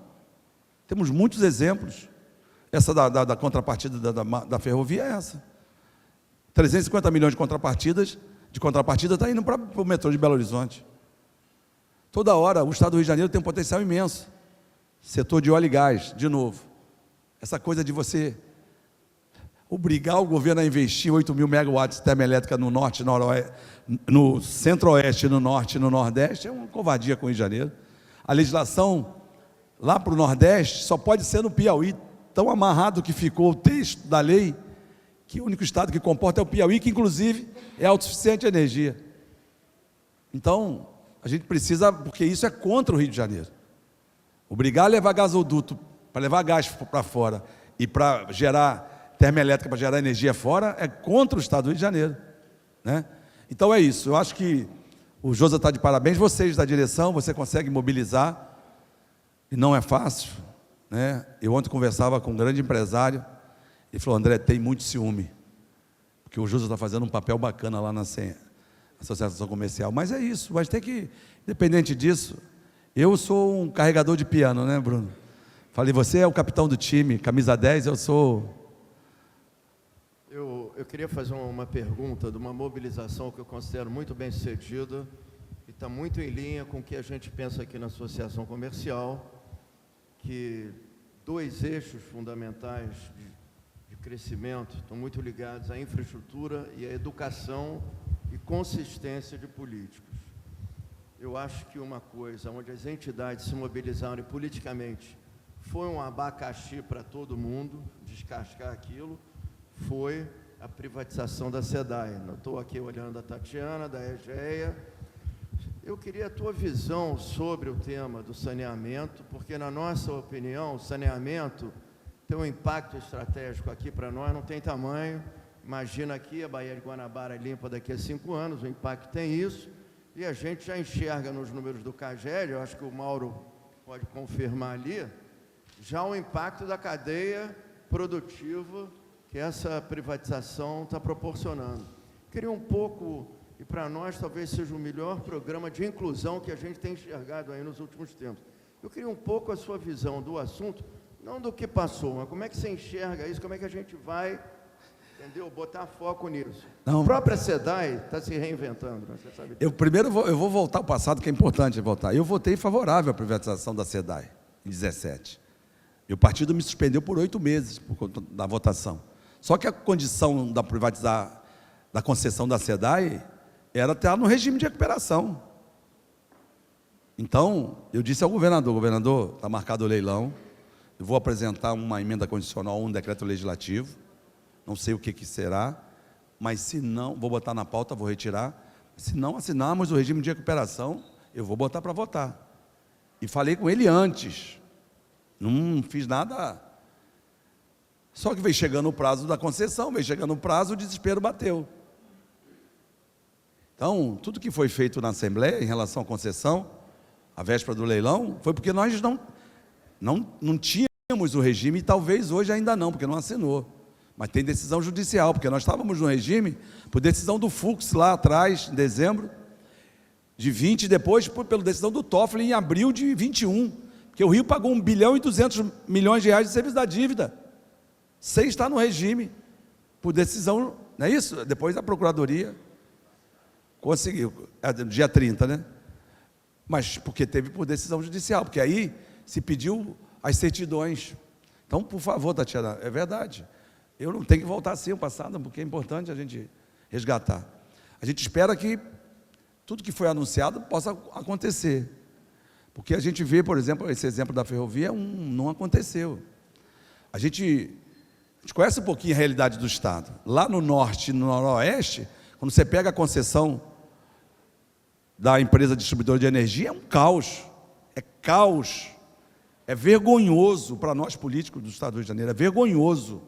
Temos muitos exemplos. Essa da contrapartida da ferrovia é essa. 350 milhões de contrapartida está indo para o metrô de Belo Horizonte. Toda hora, o estado do Rio de Janeiro tem um potencial imenso. Setor de óleo e gás, de novo. Essa coisa de você obrigar o governo a investir 8.000 megawatts de termoelétrica no norte, no centro-oeste, no norte e no nordeste, é uma covardia com o Rio de Janeiro. A legislação lá para o nordeste só pode ser no Piauí, tão amarrado que ficou o texto da lei, que o único estado que comporta é o Piauí, que inclusive é autossuficiente em energia. Então, a gente precisa, porque isso é contra o Rio de Janeiro. Obrigar a levar gasoduto, para levar gás para fora e para gerar termoelétrica, para gerar energia fora, é contra o estado do Rio de Janeiro, né? Então é isso, eu acho que o Josa está de parabéns, vocês da direção, você consegue mobilizar, e não é fácil, né? Eu ontem conversava com um grande empresário, ele falou, André, tem muito ciúme, porque o Josa está fazendo um papel bacana lá na Associação Comercial, mas é isso, mas tem que, independente disso, eu sou um carregador de piano, né, Bruno? Falei, você é o capitão do time, camisa 10, eu sou... Eu queria fazer uma pergunta de uma mobilização que eu considero muito bem sucedida e está muito em linha com o que a gente pensa aqui na Associação Comercial, que dois eixos fundamentais de crescimento estão muito ligados à infraestrutura e à educação e consistência de políticos. Eu acho que uma coisa onde as entidades se mobilizaram politicamente foi um abacaxi para todo mundo, descascar aquilo, foi a privatização da SEDAI. Eu estou aqui olhando a Tatiana, da EGEA. Eu queria a tua visão sobre o tema do saneamento, porque, na nossa opinião, o saneamento tem um impacto estratégico aqui para nós, não tem tamanho. Imagina aqui, a Baía de Guanabara limpa daqui a 5 anos, o impacto tem isso, e a gente já enxerga nos números do CAGED, eu acho que o Mauro pode confirmar ali, já o impacto da cadeia produtiva que essa privatização está proporcionando. Queria um pouco, e para nós talvez seja o melhor programa de inclusão que a gente tem enxergado aí nos últimos tempos. Eu queria um pouco a sua visão do assunto, não do que passou, mas como é que você enxerga isso, como é que a gente vai, entendeu, botar foco nisso. Não. A própria SEDAI está se reinventando, né? Você sabe disso. Eu vou voltar ao passado, que é importante voltar. Eu votei favorável à privatização da SEDAI, em 2017. E o partido me suspendeu por 8 meses, por conta da votação. Só que a condição da concessão da SEDAI era estar no regime de recuperação. Então, eu disse ao governador, está marcado o leilão, eu vou apresentar uma emenda condicional, um decreto legislativo, não sei o que será, mas se não, vou botar na pauta, vou retirar, se não assinarmos o regime de recuperação, eu vou botar para votar. E falei com ele antes, não fiz nada... Só que veio chegando o prazo da concessão, veio chegando o prazo, o desespero bateu. Então, tudo que foi feito na Assembleia em relação à concessão, a véspera do leilão, foi porque nós não tínhamos o regime, e talvez hoje ainda não, porque não assinou. Mas tem decisão judicial, porque nós estávamos no regime, por decisão do Fux lá atrás, em dezembro de 20, e depois pela decisão do Toffoli em abril de 21, porque o Rio pagou 1 bilhão e 200 milhões de reais de serviço da dívida. 6 está no regime, por decisão, não é isso? Depois a Procuradoria conseguiu, dia 30, né? Mas porque teve por decisão judicial, porque aí se pediu as certidões. Então, por favor, Tatiana, é verdade. Eu não tenho que voltar assim ao passado, porque é importante a gente resgatar. A gente espera que tudo que foi anunciado possa acontecer. Porque a gente vê, por exemplo, esse exemplo da ferrovia, não aconteceu. A gente conhece um pouquinho a realidade do Estado. Lá no norte e no noroeste, quando você pega a concessão da empresa distribuidora de energia, é um caos. É caos. É vergonhoso para nós políticos do Estado do Rio de Janeiro. É vergonhoso.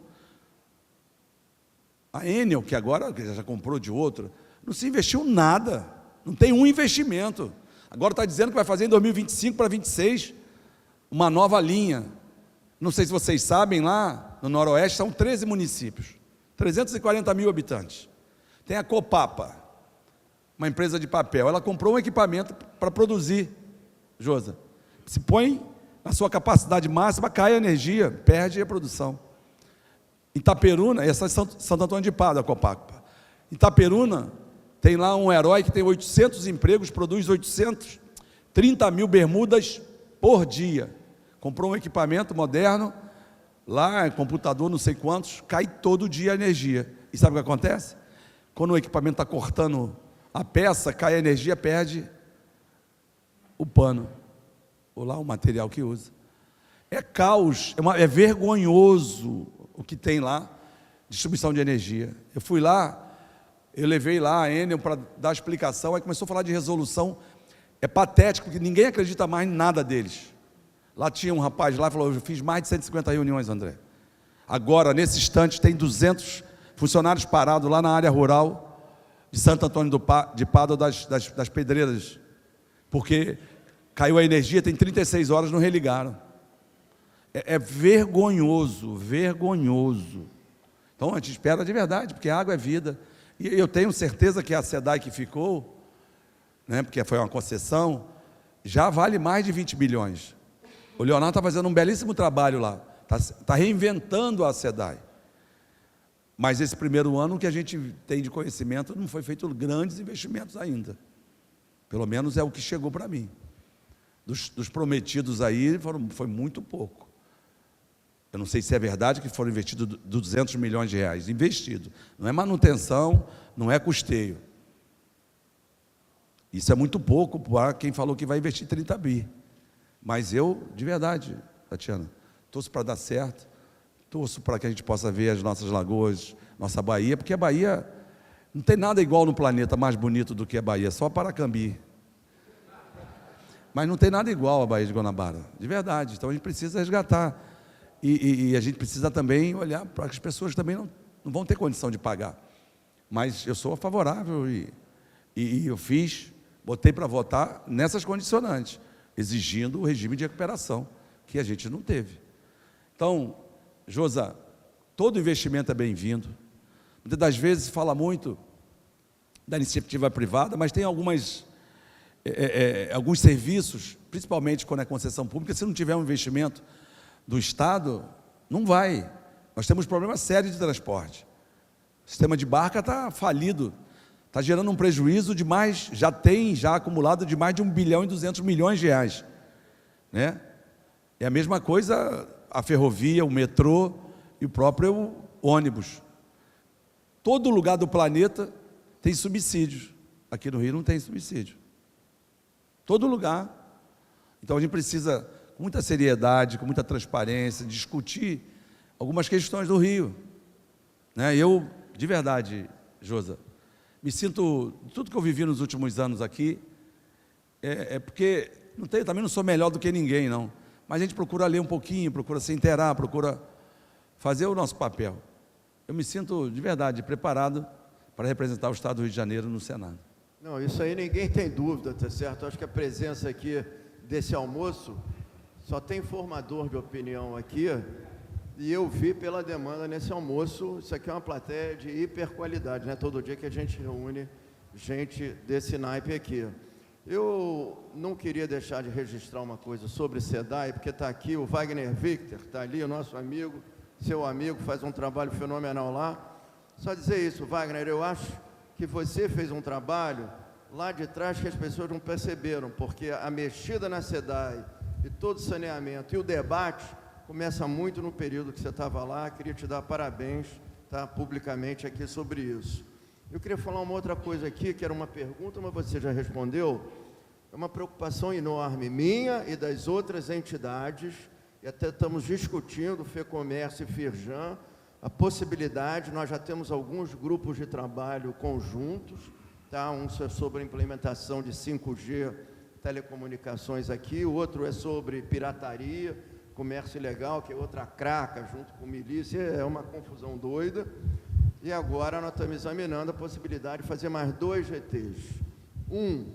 A Enel, que agora já comprou de outro, não se investiu nada. Não tem um investimento. Agora está dizendo que vai fazer em 2025 para 2026 uma nova linha. Não sei se vocês sabem, lá no noroeste são 13 municípios, 340 mil habitantes. Tem a Copapa, uma empresa de papel, ela comprou um equipamento para produzir, Josa. Se põe na sua capacidade máxima, cai a energia, perde a produção. Itaperuna, essa é Santo Antônio de Pádua, a Copapa. Itaperuna tem lá um herói que tem 800 empregos, produz 30 mil bermudas por dia. Comprou um equipamento moderno, lá, computador, não sei quantos, cai todo dia a energia. E sabe o que acontece? Quando o equipamento está cortando a peça, cai a energia, perde o pano, ou lá o material que usa. É caos, é vergonhoso o que tem lá, distribuição de energia. Eu fui lá, eu levei lá a Enel para dar explicação, aí começou a falar de resolução. É patético, porque ninguém acredita mais em nada deles. Lá tinha um rapaz lá, falou, eu fiz mais de 150 reuniões, André. Agora, nesse instante, tem 200 funcionários parados lá na área rural de Santo Antônio de Pádua, das Pedreiras, porque caiu a energia, tem 36 horas, não religaram. É vergonhoso, vergonhoso. Então, a gente espera de verdade, porque a água é vida. E eu tenho certeza que a SEDAI que ficou, né, porque foi uma concessão, já vale mais de 20 bilhões. O Leonardo está fazendo um belíssimo trabalho lá, está reinventando a SEDAI. Mas esse primeiro ano, o que a gente tem de conhecimento, não foi feito grandes investimentos ainda. Pelo menos é o que chegou para mim. Dos prometidos aí, foi muito pouco. Eu não sei se é verdade que foram investidos 200 milhões de reais. Investido. Não é manutenção, não é custeio. Isso é muito pouco para quem falou que vai investir 30 bi. Mas eu, de verdade, Tatiana, torço para dar certo, torço para que a gente possa ver as nossas lagoas, nossa Bahia, porque a Bahia não tem nada igual no planeta mais bonito do que a Bahia, só Paracambi. Mas não tem nada igual a Baía de Guanabara, de verdade. Então a gente precisa resgatar. E a gente precisa também olhar para as pessoas que também não vão ter condição de pagar. Mas eu sou favorável e eu botei para votar nessas condicionantes, exigindo o regime de recuperação, que a gente não teve. Então, Josa, todo investimento é bem-vindo. Muitas das vezes fala muito da iniciativa privada, mas tem alguns serviços, principalmente quando é concessão pública, se não tiver um investimento do Estado, não vai. Nós temos problemas sérios de transporte. O sistema de barca está falido, está gerando um prejuízo de mais, já acumulado de mais de 1 bilhão e 200 milhões de reais. Né? É a mesma coisa a ferrovia, o metrô e o próprio ônibus. Todo lugar do planeta tem subsídios. Aqui no Rio não tem subsídio. Todo lugar. Então a gente precisa, com muita seriedade, com muita transparência, discutir algumas questões do Rio. Né? Eu, de verdade, Josa, me sinto, tudo que eu vivi nos últimos anos aqui, porque também não sou melhor do que ninguém, não. Mas a gente procura ler um pouquinho, procura se inteirar, procura fazer o nosso papel. Eu me sinto, de verdade, preparado para representar o Estado do Rio de Janeiro no Senado. Não, isso aí ninguém tem dúvida, tá certo? Eu acho que a presença aqui desse almoço, só tem formador de opinião aqui, e eu vi pela demanda nesse almoço, isso aqui é uma plateia de hiperqualidade, né? Todo dia que a gente reúne gente desse naipe aqui. Eu não queria deixar de registrar uma coisa sobre SEDAI, porque está aqui o Wagner Victor, está ali, o nosso amigo, seu amigo, faz um trabalho fenomenal lá. Só dizer isso, Wagner, eu acho que você fez um trabalho lá de trás que as pessoas não perceberam, porque a mexida na SEDAI e todo o saneamento e o debate começa muito no período que você estava lá. Queria te dar parabéns, tá, publicamente aqui sobre isso. Eu queria falar uma outra coisa aqui, que era uma pergunta, mas você já respondeu. É uma preocupação enorme minha e das outras entidades, e até estamos discutindo, FEComércio e Firjan, a possibilidade, nós já temos alguns grupos de trabalho conjuntos, tá? Um é sobre a implementação de 5G, telecomunicações aqui, o outro é sobre pirataria, comércio ilegal, que é outra craca, junto com milícia, é uma confusão doida. E agora nós estamos examinando a possibilidade de fazer mais 2 GTs. Um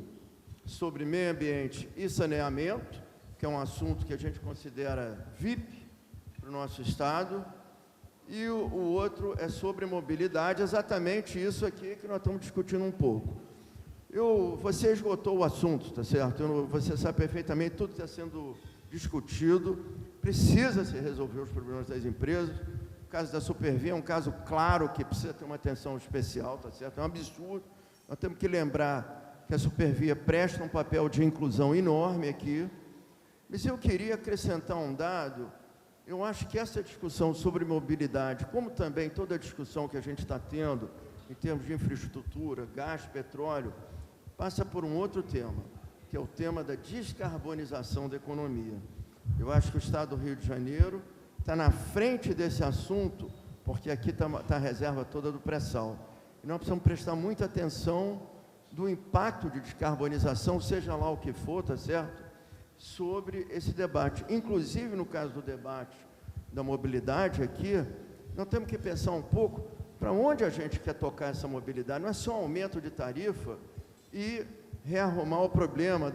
sobre meio ambiente e saneamento, que é um assunto que a gente considera VIP para o nosso Estado, e o outro é sobre mobilidade, exatamente isso aqui que nós estamos discutindo um pouco. Você esgotou o assunto, tá certo? Você sabe perfeitamente, tudo está sendo discutido, precisa se resolver os problemas das empresas. O caso da Supervia é um caso claro que precisa ter uma atenção especial, tá certo? É um absurdo. Nós temos que lembrar que a Supervia presta um papel de inclusão enorme aqui, mas eu queria acrescentar um dado. Eu acho que essa discussão sobre mobilidade, como também toda a discussão que a gente está tendo em termos de infraestrutura, gás, petróleo, passa por um outro tema, que é o tema da descarbonização da economia. Eu acho que o Estado do Rio de Janeiro está na frente desse assunto, porque aqui está a reserva toda do pré-sal. E nós precisamos prestar muita atenção do impacto de descarbonização, seja lá o que for, tá certo? Sobre esse debate. Inclusive, no caso do debate da mobilidade aqui, nós temos que pensar um pouco para onde a gente quer tocar essa mobilidade. Não é só um aumento de tarifa e rearrumar o problema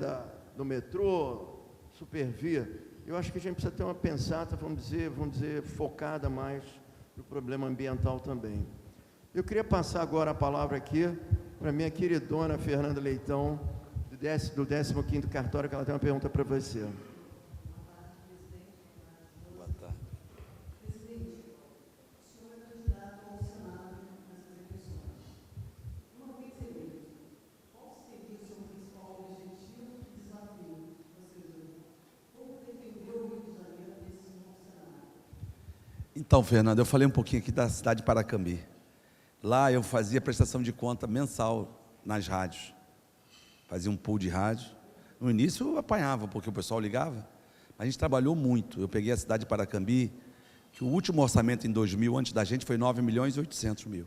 do metrô, Supervia. Eu acho que a gente precisa ter uma pensata, vamos dizer, focada mais no problema ambiental também. Eu queria passar agora a palavra aqui para a minha queridona Fernanda Leitão, do 15º cartório, que ela tem uma pergunta para você. Boa tarde. Presidente, o senhor é candidato ao Senado nessas eleições. Uma vez eleito, qual seria o seu principal objetivo e desafio? Ou seja, como defender o Rio de Janeiro nesse novo cenário? Então, Fernando, eu falei um pouquinho aqui da cidade de Paracambi. Lá eu fazia prestação de conta mensal nas rádios. Fazia um pool de rádio. No início eu apanhava, porque o pessoal ligava. Mas a gente trabalhou muito. Eu peguei a cidade de Paracambi, que o último orçamento em 2000, antes da gente, foi 9.800.000.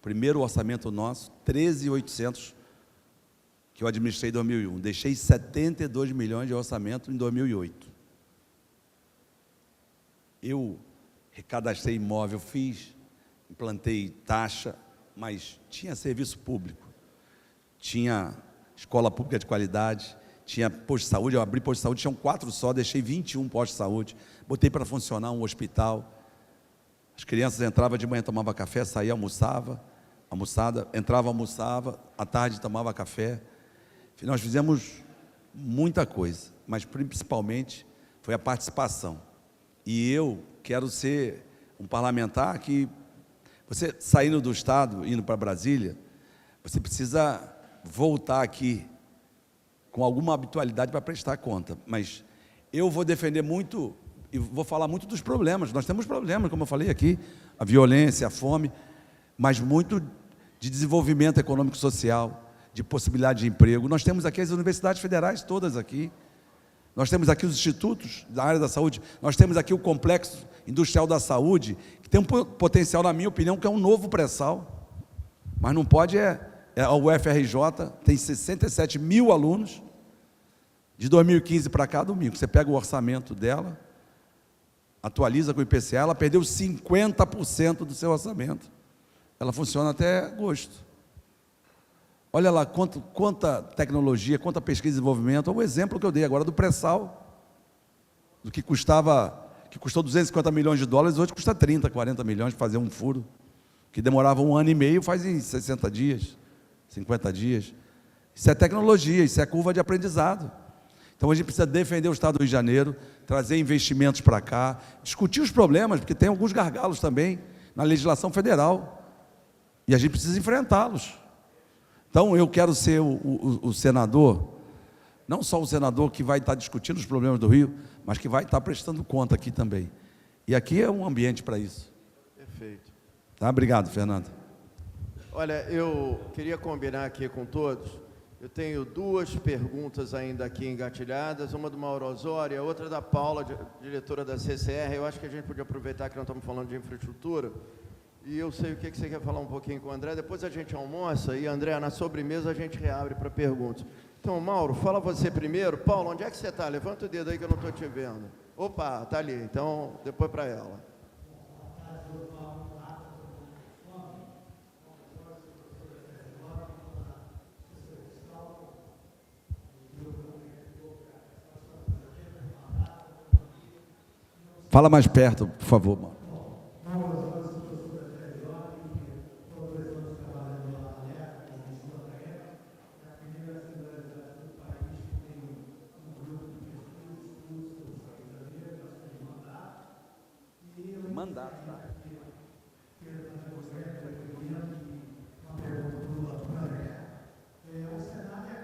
Primeiro orçamento nosso, 13.800, que eu administrei em 2001. Deixei 72 milhões de orçamento em 2008. Eu recadastrei imóvel, implantei taxa, mas tinha serviço público, tinha escola pública de qualidade, tinha posto de saúde. Eu abri posto de saúde, tinham 4 só, deixei 21 postos de saúde, botei para funcionar um hospital. As crianças entravam de manhã, tomava café, saía, entrava, almoçava, à tarde tomava café. Nós fizemos muita coisa, mas principalmente foi a participação. E eu quero ser um parlamentar que, você saindo do Estado, indo para Brasília, você precisa voltar aqui com alguma habitualidade para prestar conta. Mas eu vou defender muito e vou falar muito dos problemas. Nós temos problemas, como eu falei aqui, a violência, a fome, mas muito de desenvolvimento econômico e social, de possibilidade de emprego. Nós temos aqui as universidades federais todas aqui. Nós temos aqui os institutos da área da saúde, nós temos aqui o Complexo Industrial da Saúde, que tem um potencial, na minha opinião, que é um novo pré-sal, mas não pode, a UFRJ tem 67 mil alunos, de 2015 para cá, domingo, você pega o orçamento dela, atualiza com o IPCA, ela perdeu 50% do seu orçamento, ela funciona até agosto. Olha lá quanta tecnologia, quanta pesquisa e desenvolvimento. O exemplo que eu dei agora do pré-sal, do que custou 250 milhões de dólares, hoje custa 30, 40 milhões de fazer um furo, que demorava 1 ano e meio, faz em 60 dias, 50 dias. Isso é tecnologia, isso é curva de aprendizado. Então a gente precisa defender o Estado do Rio de Janeiro, trazer investimentos para cá, discutir os problemas, porque tem alguns gargalos também na legislação federal, e a gente precisa enfrentá-los. Então, eu quero ser o senador, não só o senador que vai estar discutindo os problemas do Rio, mas que vai estar prestando conta aqui também. E aqui é um ambiente para isso. Perfeito. Tá? Obrigado, Fernando. Olha, eu queria combinar aqui com todos. Eu tenho 2 perguntas ainda aqui engatilhadas, uma do Mauro Osório e a outra da Paula, diretora da CCR. Eu acho que a gente podia aproveitar que nós estamos falando de infraestrutura. E eu sei o que você quer falar um pouquinho com o André. Depois a gente almoça e, André, na sobremesa a gente reabre para perguntas. Então, Mauro, fala você primeiro. Paulo, onde é que você está? Levanta o dedo aí que eu não estou te vendo. Opa, está ali. Então, depois para ela. Fala mais perto, por favor, Mauro. Mandato, tá? O Senado é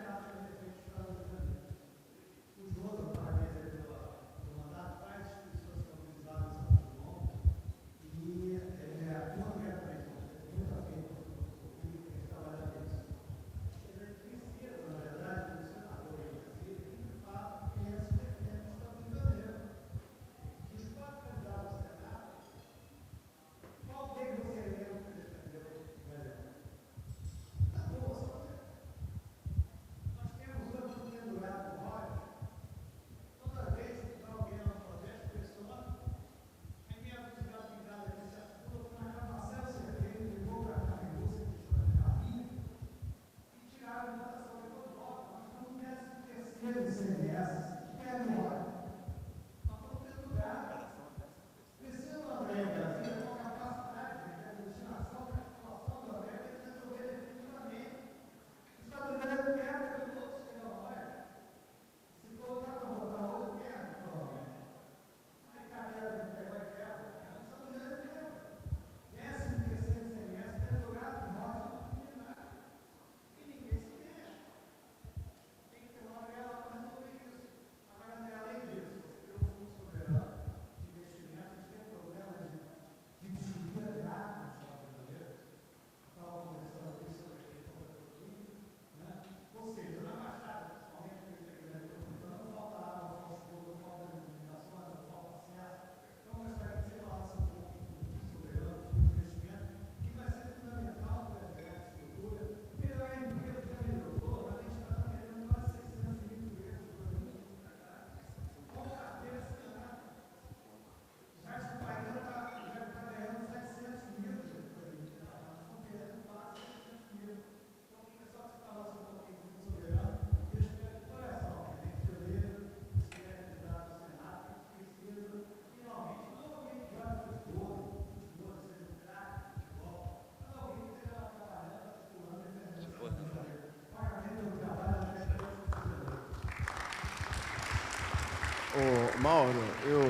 Mauro, eu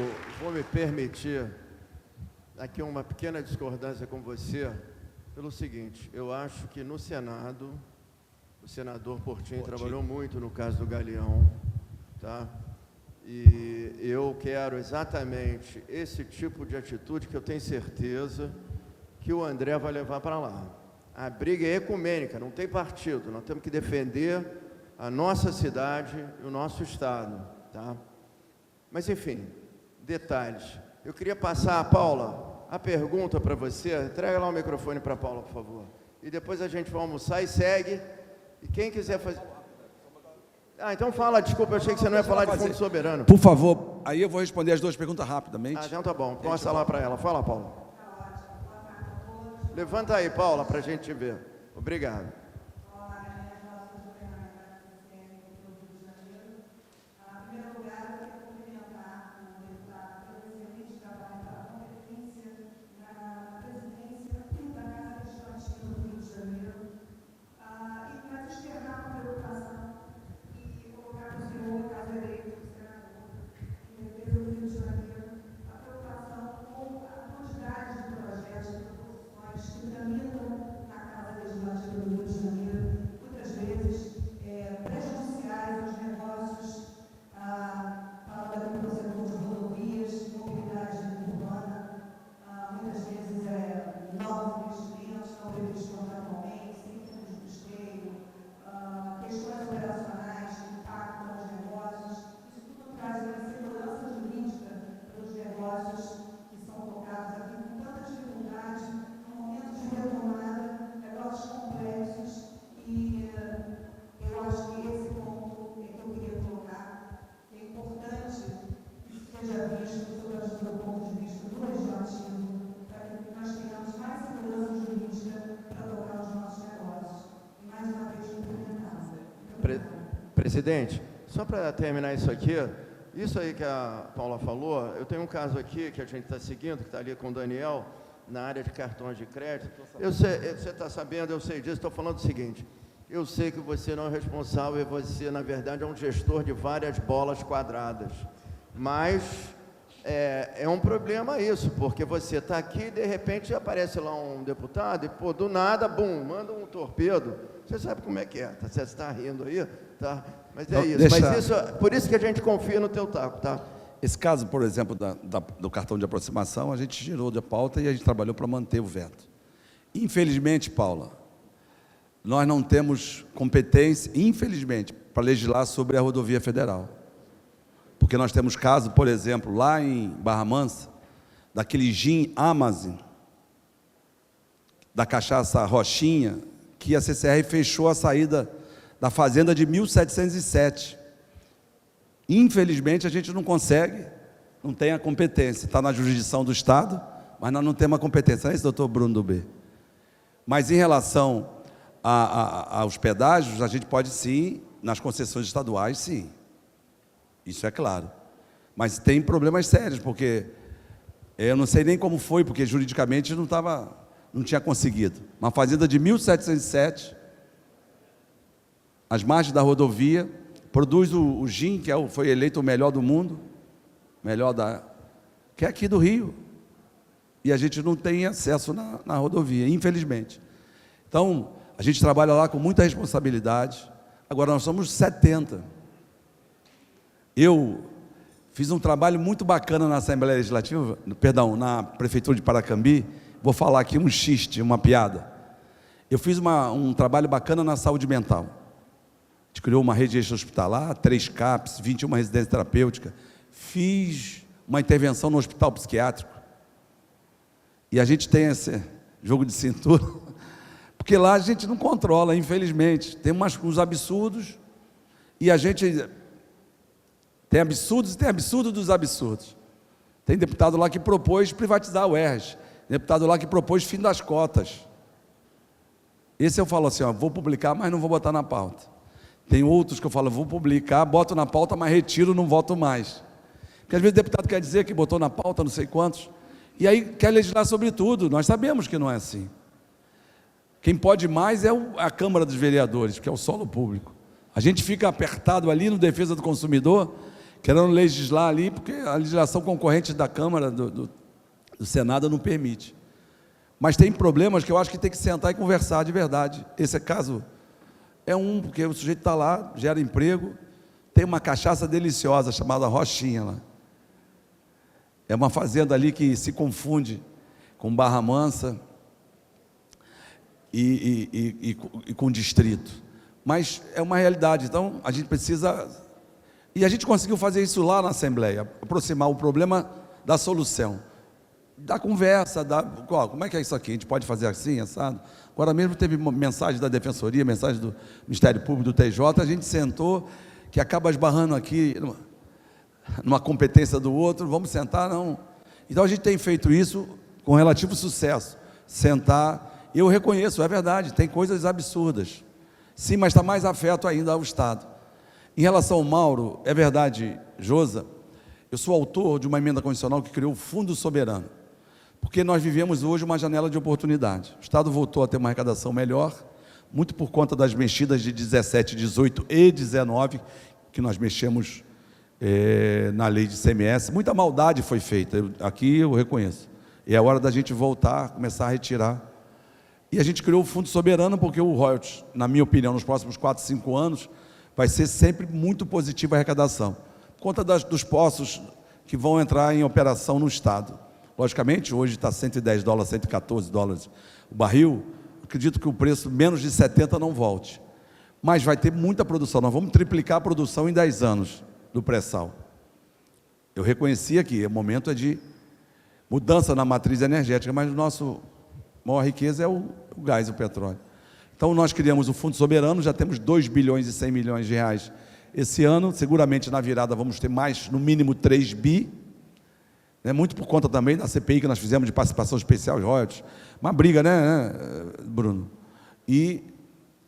vou me permitir aqui uma pequena discordância com você, pelo seguinte: eu acho que no Senado, o senador Portinho trabalhou muito no caso do Galeão, tá? E eu quero exatamente esse tipo de atitude que eu tenho certeza que o André vai levar para lá. A briga é ecumênica, não tem partido, nós temos que defender a nossa cidade e o nosso estado, tá? Mas, enfim, detalhes. Eu queria passar, Paula, a pergunta para você. Entrega lá o microfone para a Paula, por favor. E depois a gente vai almoçar e segue. E quem quiser fazer... Ah, então fala, desculpa, eu achei que você não ia falar de fundo soberano. Por favor, aí eu vou responder as duas perguntas rapidamente. Ah, então tá bom, passa lá para ela. Fala, Paula. Levanta aí, Paula, para a gente te ver. Obrigado. Presidente, só para terminar isso aqui, isso aí que a Paula falou, eu tenho um caso aqui que a gente está seguindo, que está ali com o Daniel, na área de cartões de crédito. Eu sei, você está sabendo, eu sei disso, estou falando o seguinte: eu sei que você não é responsável, você, na verdade, é um gestor de várias bolas quadradas, mas é um problema isso, porque você está aqui e, de repente, aparece lá um deputado e, pô, do nada, bum, manda um torpedo. Você sabe como é que é, tá? Você está rindo aí, tá? Mas é isso. Mas isso, por isso que a gente confia no teu taco, tá? Esse caso, por exemplo, do cartão de aproximação, a gente tirou da pauta e a gente trabalhou para manter o veto. Infelizmente, Paula, nós não temos competência, infelizmente, para legislar sobre a rodovia federal. Porque nós temos caso, por exemplo, lá em Barra Mansa, daquele gin Amazon, da cachaça Rochinha, que a CCR fechou a saída da fazenda de 1707. Infelizmente, a gente não consegue, não tem a competência. Está na jurisdição do Estado, mas nós não temos a competência. Não é isso, doutor Bruno do B? Mas em relação aos pedágios, a gente pode sim, nas concessões estaduais, sim. Isso é claro. Mas tem problemas sérios, porque eu não sei nem como foi, porque juridicamente não tinha conseguido. Uma fazenda de 1707, às margens da rodovia, produz o gin, que foi eleito o melhor do mundo, que é aqui do Rio. E a gente não tem acesso na rodovia, infelizmente. Então, a gente trabalha lá com muita responsabilidade. Agora, nós somos 70. Eu fiz um trabalho muito bacana na Assembleia Legislativa, na Prefeitura de Paracambi. Vou falar aqui um xiste, uma piada. Eu fiz um trabalho bacana na saúde mental. A gente criou uma rede extra-hospitalar, 3 CAPs, 21 residências terapêuticas. Fiz uma intervenção no hospital psiquiátrico. E a gente tem esse jogo de cintura, porque lá a gente não controla, infelizmente. Tem uns absurdos, e a gente tem absurdos e tem absurdo dos absurdos. Tem deputado lá que propôs privatizar o UERJ, deputado lá que propôs fim das cotas. Esse eu falo assim, ó, vou publicar, mas não vou botar na pauta. Tem outros que eu falo, vou publicar, boto na pauta, mas retiro, não voto mais. Porque às vezes o deputado quer dizer que botou na pauta não sei quantos, e aí quer legislar sobre tudo. Nós sabemos que não é assim. Quem pode mais é a Câmara dos Vereadores, que é o solo público. A gente fica apertado ali no defesa do consumidor, querendo legislar ali, porque a legislação concorrente da Câmara, do Senado não permite. Mas tem problemas que eu acho que tem que sentar e conversar de verdade. Esse caso é porque o sujeito está lá, gera emprego, tem uma cachaça deliciosa chamada Rochinha lá. É uma fazenda ali que se confunde com Barra Mansa e com distrito. Mas é uma realidade, então a gente precisa... E a gente conseguiu fazer isso lá na Assembleia, aproximar o problema da solução, da conversa, como é que é isso aqui? A gente pode fazer assim, assado? Agora mesmo teve mensagem da Defensoria, mensagem do Ministério Público, do TJ, a gente sentou, que acaba esbarrando aqui numa competência do outro, vamos sentar, não. Então a gente tem feito isso com relativo sucesso, sentar, eu reconheço, é verdade, tem coisas absurdas, sim, mas está mais afeto ainda ao Estado. Em relação ao Mauro, é verdade, Josa, eu sou autor de uma emenda constitucional que criou o Fundo Soberano, porque nós vivemos hoje uma janela de oportunidade. O Estado voltou a ter uma arrecadação melhor, muito por conta das mexidas de 17, 18 e 19, que nós mexemos na lei de ICMS. Muita maldade foi feita, aqui eu reconheço. E é hora da gente voltar, começar a retirar. E a gente criou o Fundo Soberano, porque o royalties, na minha opinião, nos próximos 4, 5 anos, vai ser sempre muito positiva a arrecadação, por conta dos poços que vão entrar em operação no Estado. Logicamente, hoje está $110, $114 o barril, acredito que o preço menos de 70 não volte, mas vai ter muita produção, nós vamos triplicar a produção em 10 anos do pré-sal. Eu reconheci aqui, o momento é de mudança na matriz energética, mas a nossa maior riqueza é o gás e o petróleo. Então, nós criamos o Fundo Soberano, já temos 2 bilhões e 100 milhões de reais esse ano, seguramente na virada vamos ter mais, no mínimo 3 bi, muito por conta também da CPI que nós fizemos de participação especial de royalties, uma briga, né, Bruno? E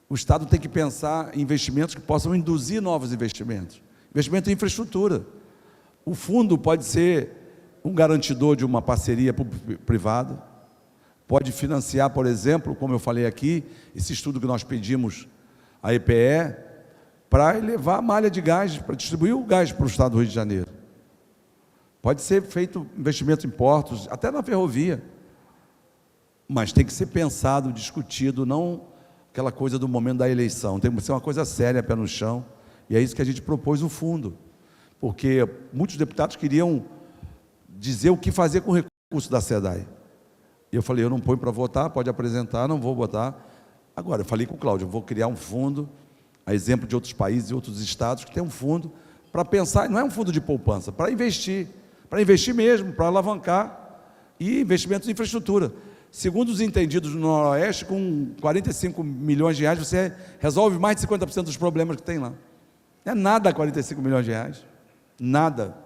o Estado tem que pensar em investimentos que possam induzir novos investimentos, investimento em infraestrutura. O fundo pode ser um garantidor de uma parceria público-privada, pode financiar, por exemplo, como eu falei aqui, esse estudo que nós pedimos à EPE, para elevar a malha de gás, para distribuir o gás para o Estado do Rio de Janeiro. Pode ser feito investimento em portos, até na ferrovia, mas tem que ser pensado, discutido, não aquela coisa do momento da eleição, tem que ser uma coisa séria, pé no chão, e é isso que a gente propôs o fundo, porque muitos deputados queriam dizer o que fazer com o recurso da SEDAI. E eu falei, eu não ponho para votar, pode apresentar, não vou votar. Agora, eu falei com o Cláudio, eu vou criar um fundo, a exemplo de outros países e outros estados, que tem um fundo para pensar, não é um fundo de poupança, para investir mesmo, para alavancar, e investimentos em infraestrutura. Segundo os entendidos do Noroeste, com 45 milhões de reais, você resolve mais de 50% dos problemas que tem lá. Não é nada 45 milhões de reais, nada.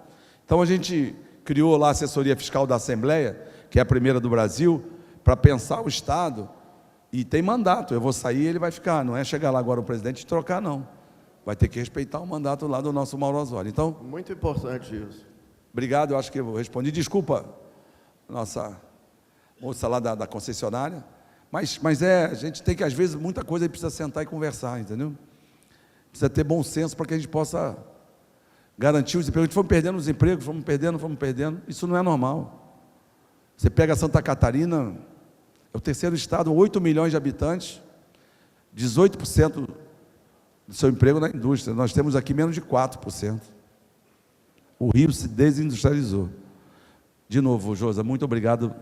Então, a gente criou lá a assessoria fiscal da Assembleia, que é a primeira do Brasil, para pensar o Estado, e tem mandato, eu vou sair e ele vai ficar, não é chegar lá agora o presidente e trocar, não. Vai ter que respeitar o mandato lá do nosso Mauro Osório. Então, muito importante isso. Obrigado, eu acho que eu respondi. Desculpa, nossa moça lá da concessionária, mas a gente tem que, às vezes, muita coisa aí precisa sentar e conversar, entendeu? Precisa ter bom senso para que a gente possa garantir os empregos. A gente foi perdendo os empregos, fomos perdendo, isso não é normal. Você pega Santa Catarina, é o terceiro estado, 8 milhões de habitantes, 18% do seu emprego na indústria. Nós temos aqui menos de 4%. O Rio se desindustrializou. De novo, Josa, muito obrigado.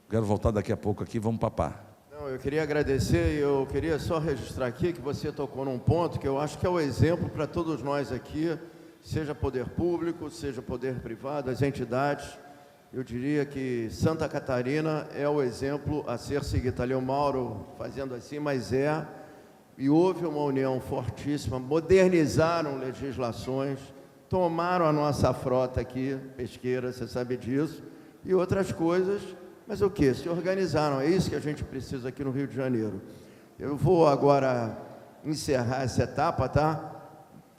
Quero voltar daqui a pouco aqui, vamos papar. Não, eu queria agradecer e eu queria só registrar aqui que você tocou num ponto que eu acho que é o exemplo para todos nós aqui, seja poder público, seja poder privado, as entidades. Eu diria que Santa Catarina é o exemplo a ser seguido. Está ali o Mauro fazendo assim, mas e houve uma união fortíssima, modernizaram legislações, tomaram a nossa frota aqui, pesqueira, você sabe disso, e outras coisas, mas o quê? Se organizaram, é isso que a gente precisa aqui no Rio de Janeiro. Eu vou agora encerrar essa etapa, tá?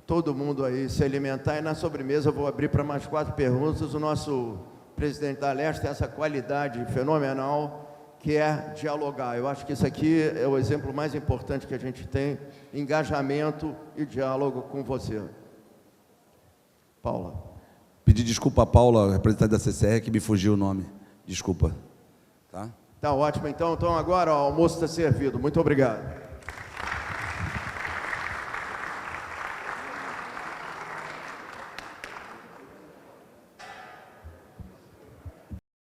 Todo mundo aí se alimentar, e na sobremesa eu vou abrir para mais 4 perguntas. O nosso presidente da Leste tem essa qualidade fenomenal, que é dialogar. Eu acho que isso aqui é o exemplo mais importante que a gente tem, engajamento e diálogo com você. Paula. Pedir desculpa a Paula, representante da CCR, que me fugiu o nome. Desculpa. Tá? Tá ótimo, então agora ó, o almoço está servido. Muito obrigado.